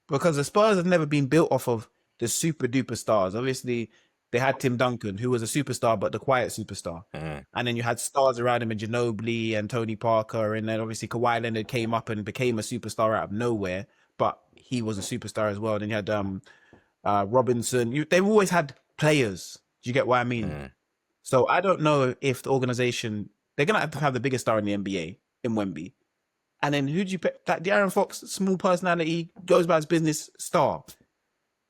Because the Spurs have never been built off of the super duper stars. Obviously, they had Tim Duncan, who was a superstar, but the quiet superstar. And then you had stars around him, and Ginobili and Tony Parker. And then obviously Kawhi Leonard came up and became a superstar out of nowhere, but he was a superstar as well. Then you had Robinson. They've always had players. Do you get what I mean? So I don't know if the organization, they're going to have the biggest star in the NBA in Wemby. And then who do you pick? Like De'Aaron Fox, small personality, goes about his business, star.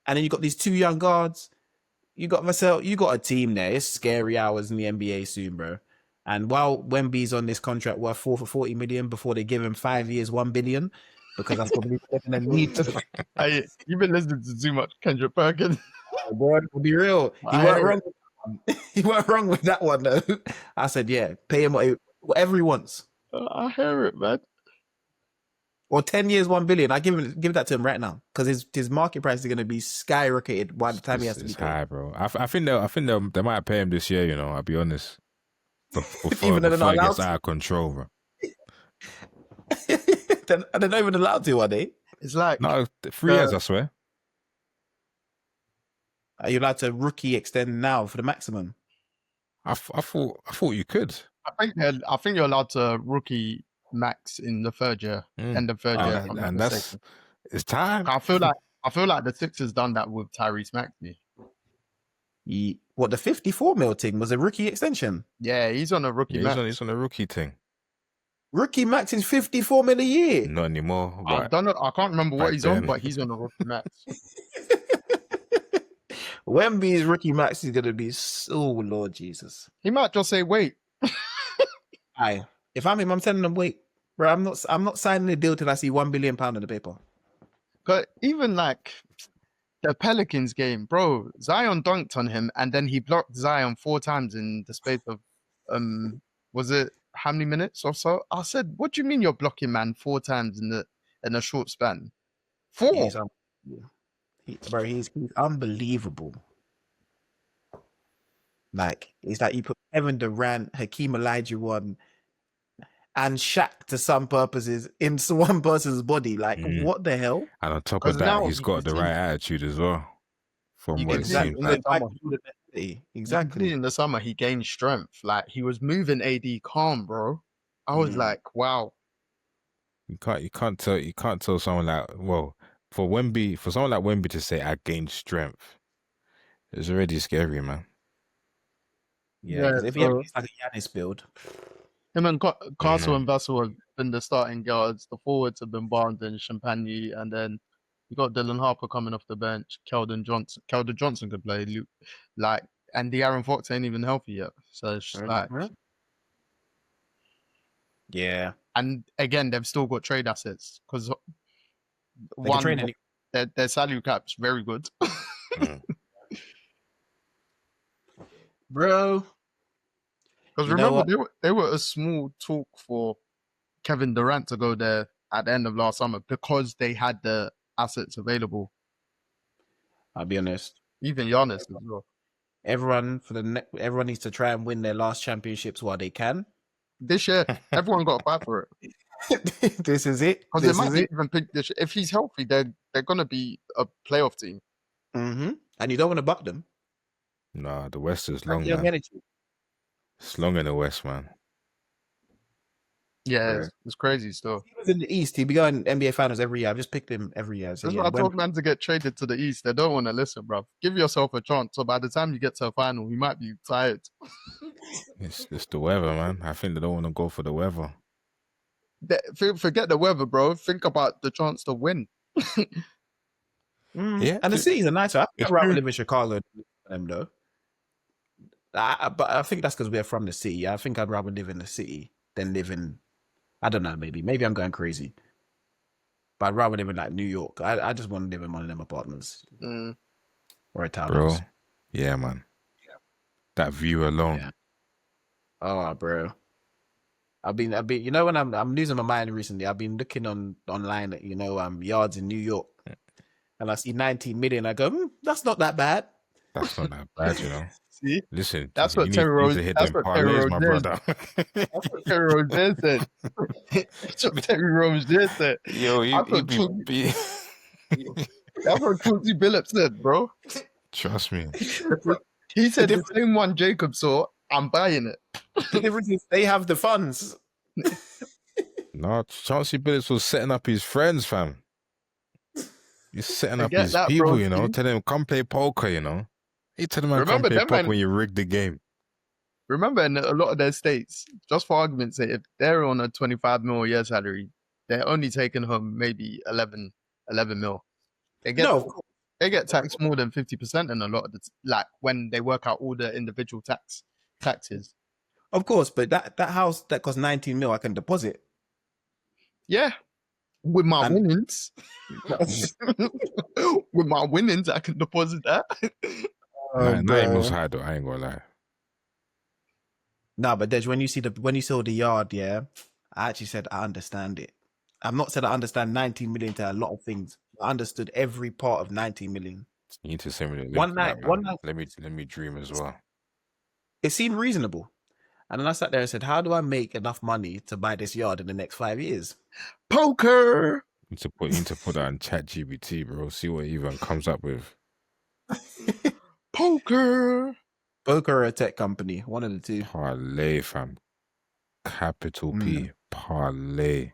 And then you got these 2 young guards. You got Vassell. You got a team there. It's scary hours in the NBA soon, bro. And while Wemby's on this contract worth 4 for $40 million before they give him 5 years, $1 billion, because that's probably what they need to. Hey, you've been listening to too much Kendrick Perkins. Bro, to be real, you weren't wrong. You weren't wrong with that one, though. I said, yeah, pay him whatever he wants. I hear it, man. Or 10 years, $1 billion. I give that to him right now because his market price is going to be skyrocketed by the time he has to be paid. High, bro. I think they might pay him this year. You know, I'll be honest. Before it gets out of control, bro. They're not even allowed to, are they? It's like 3 years, I swear. Are you allowed to rookie extend now for the maximum? I thought you could. I think you're allowed to rookie max in the 3rd year, end of 3rd year. And it's time. I feel like the Sixers done that with Tyrese Maxey. What, the 54 mil thing was a rookie extension? Yeah, he's on a rookie max. He's on a rookie thing. Rookie max is 54 mil a year. Not anymore. I don't know. I can't remember what he's on, but he's on a rookie max. Wemby's rookie max is gonna be Lord Jesus. He might just say, "Wait." If I'm him, I'm telling him, "Wait, bro. I'm not signing a deal till I see £1 billion on the paper." But even like the Pelicans game, bro, Zion dunked on him, and then he blocked Zion 4 times in the space of was it how many minutes or so? I said, "What do you mean you're blocking man 4 times in a short span?" 4. He's unbelievable. Like, it's like you put Kevin Durant, Hakeem Olajuwon, and Shaq to some purposes in one person's body. Like, what the hell? And on top of Because that, now he's got the right attitude as well. From you what can it see seems in the like. summer. Exactly. You can see in the summer he gained strength. Like he was moving AD calm, bro. I was like, wow. You can't tell someone like, well, for someone like Wemby to say I gained strength, it's already scary, man. Yeah, because if he ever gets like a Giannis build, him and Castle and Vassell have been the starting guards. The forwards have been Barnes and Champagne, and then you got Dylan Harper coming off the bench. Keldon Johnson. Keldon Johnson could play. Like, and the Aaron Fox ain't even healthy yet. So it's just like, yeah. and again, they've still got trade assets because their salary cap's very good. Bro. Because remember, they were a small talk for Kevin Durant to go there at the end of last summer because they had the assets available. I'll be honest. Even Giannis as well. Everyone needs to try and win their last championships while they can. This year, everyone got to fight for it. This is it. Because they might even pick this. If he's healthy, they're gonna be a playoff team. Mm-hmm. And you don't want to buck them. Nah, the West is long, man. It's long in the West, man. Yeah, it's crazy still. He was in the East. He'd be going NBA Finals every year. I've just picked him every year. So That's why I told man to get traded to the East. They don't want to listen, bro. Give yourself a chance. So by the time you get to a final, you might be tired. It's the weather, man. I think they don't want to go for the weather. Forget the weather, bro. Think about the chance to win. Yeah, and the cities are nicer. I'd rather live in Chicago than them, though. But I think that's because we're from the city. I think I'd rather live in the city than live in, I don't know, maybe I'm going crazy. But I'd rather live in like New York. I just want to live in one of them apartments. Or a townhouse. Bro, yeah, man. That view alone. Yeah. Oh, bro. I've been, you know, when I'm losing my mind recently, I've been looking online at, yards in New York. And I see 19 million. I go, that's not that bad. That's not that bad, you know. See, listen, that's what Terry Rose. That's what Terry Rose did. That's what Terry Rose said. That's what Terry Rose said. Yo, that's what Quincy Billups said, bro. Trust me. He said the same one Jacob saw. I'm buying it. The difference is they have the funds. No, Chauncey Billups was setting up his friends, fam. He's setting up his people, bro, you know. Tell them, come play poker, you know. He tell them, come play poker when you rig the game. Remember, in a lot of their states, just for argument's sake, if they're on a 25 mil a year salary, they're only taking home maybe 11 mil. They get taxed more than 50% in a lot of the, like when they work out all the individual taxes. Of course, but that house that costs 19 mil, I can deposit. Yeah. With my winnings. With my winnings, I can deposit that. 9 mil's high though, I ain't gonna lie. No, but Dej, when you saw the yard, yeah, I actually said I understand it. I'm not said I understand 19 million to a lot of things. I understood every part of 19 million. You need to send me the link. One night. Let me dream as well. It seemed reasonable. And then I sat there and said, how do I make enough money to buy this yard in the next 5 years? Poker! You need to put that on ChatGPT, bro. See what it even comes up with. Poker! Poker or a tech company. One of the two. Parlay, fam. Capital P. Parlay.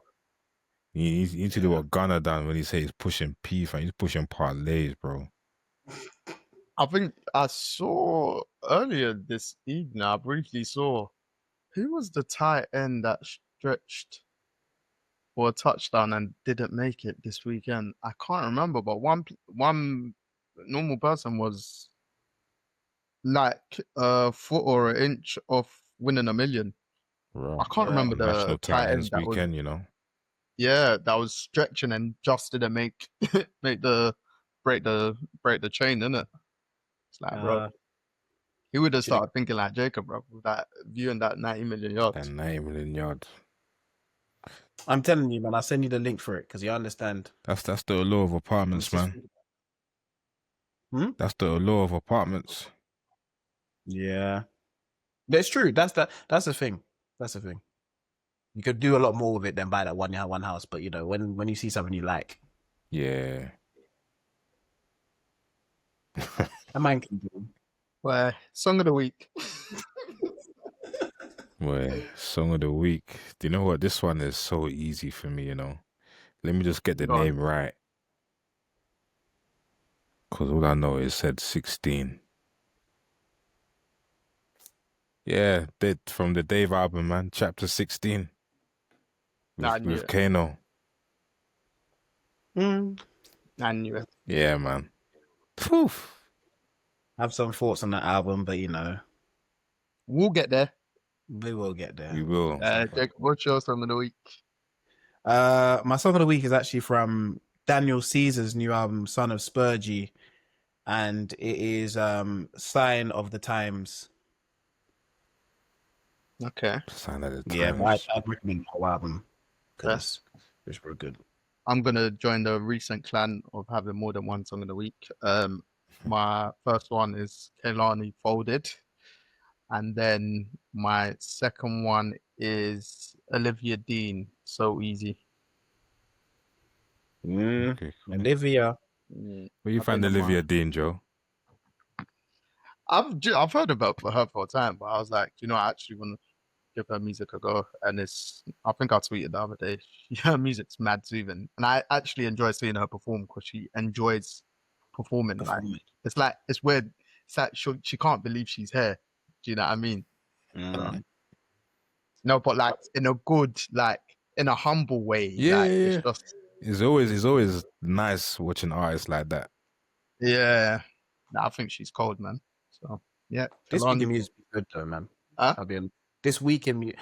You need to do what Gunner done when he says he's pushing P, fam. He's pushing parlays, bro. I think I saw earlier this evening, I briefly saw, who was the tight end that stretched for a touchdown and didn't make it this weekend? I can't remember, but one normal person was like a foot or an inch off winning $1 million. Right. I can't remember the tight end that weekend, was, you know. Yeah, that was stretching and just didn't make break the chain, innit? It's like, bro, he would have started thinking like Jacob, bro, with that viewing that 90 million yards. That 90 million yards. I'm telling you, man, I'll send you the link for it because you understand. That's the allure of apartments, man. That's the allure of apartments. Yeah. But it's true. That's the thing. That's the thing. You could do a lot more with it than buy that one house. But you know, when you see something you like, Yeah. a man can do. Well, song of the week. Well, song of the week. Do you know what? This one is so easy for me, you know. Let me just get the Go on. name right. Because all I know is said 16. Yeah, from the Dave album, man. Chapter 16. I knew With it. Kano. I knew it. Yeah, man. Poof. I have some thoughts on that album, but you know, We'll get there. we will get there. We will. Jacob, what's your song of the week? My song of the week is actually from Daniel Caesar's new album, Son of Spurgey, and it is Sign of the Times. Okay. Sign of the Times. Yeah, but I'd recommend the whole album because it's real good. I'm gonna join the recent clan of having more than one song of the week. My first one is Kehlani Folded, and then my second one is Olivia Dean, So Easy. Okay, cool. Olivia. Where you find Olivia Dean, Joe? I've heard about her for a time, but I was like, you know, I actually want to give her music a go. And I think I tweeted the other day, her music's mad soothing, and I actually enjoy seeing her perform because she enjoys performing. Like it's weird. It's like she can't believe she's here. Do you know what I mean? No, but like in a good, like in a humble way. Yeah, like yeah. It's just it's always nice watching artists like that. Yeah, I think she's cold, man. So yeah, this week in music is good though, man. I'll be honest. This week in mute,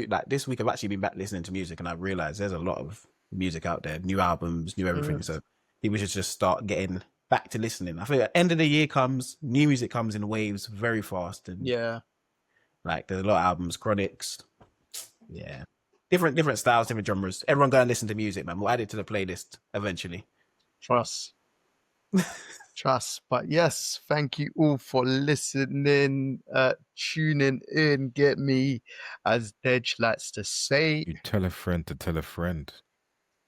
like this week I've actually been back listening to music and I've realized there's a lot of music out there, new albums, new everything. So people should just start getting back to listening. I think at the end of the year comes, new music comes in waves very fast, and like there's a lot of albums, Chronics, different styles, different genres. Everyone go and listen to music, man. We'll add it to the playlist eventually. Trust. But yes, thank you all for listening, tuning in. Get me, as Dej likes to say. You tell a friend to tell a friend.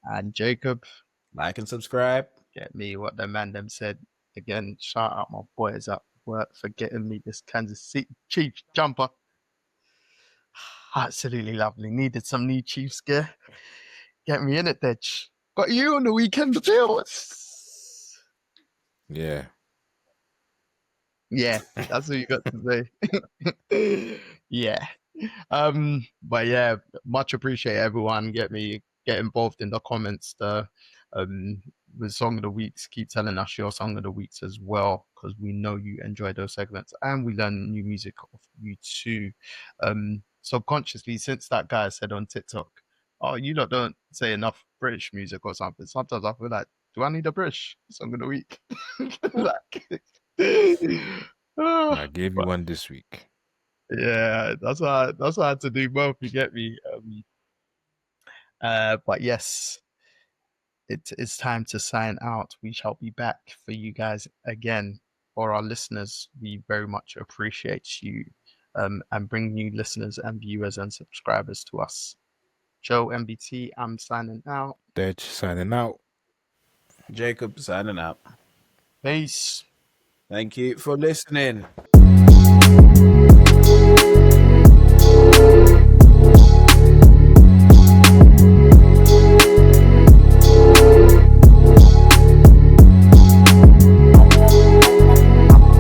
And Jacob, like and subscribe. Get me what the man them said. Again, shout out my boys at work for getting me this Kansas City Chiefs jumper. Absolutely lovely. Needed some new Chiefs gear. Get me in it, Dej. Got you on the weekend too. Yeah. Yeah, that's what you got to say. Yeah. But yeah, much appreciate everyone. Get involved in the comments. The song of the weeks, keep telling us your song of the weeks as well, because we know you enjoy those segments and we learn new music off you too. Subconsciously, since that guy said on TikTok, oh, you lot don't say enough British music or something. Sometimes I feel like, do I need a British song of the week? I gave you one this week. Yeah, that's why I had to do both. You get me? But yes, it's time to sign out. We shall be back for you guys again. For our listeners, we very much appreciate you, and bring new listeners and viewers and subscribers to us. Joe MBT, I'm signing out. Dej signing out. Jacob signing out. Peace. Thank you for listening.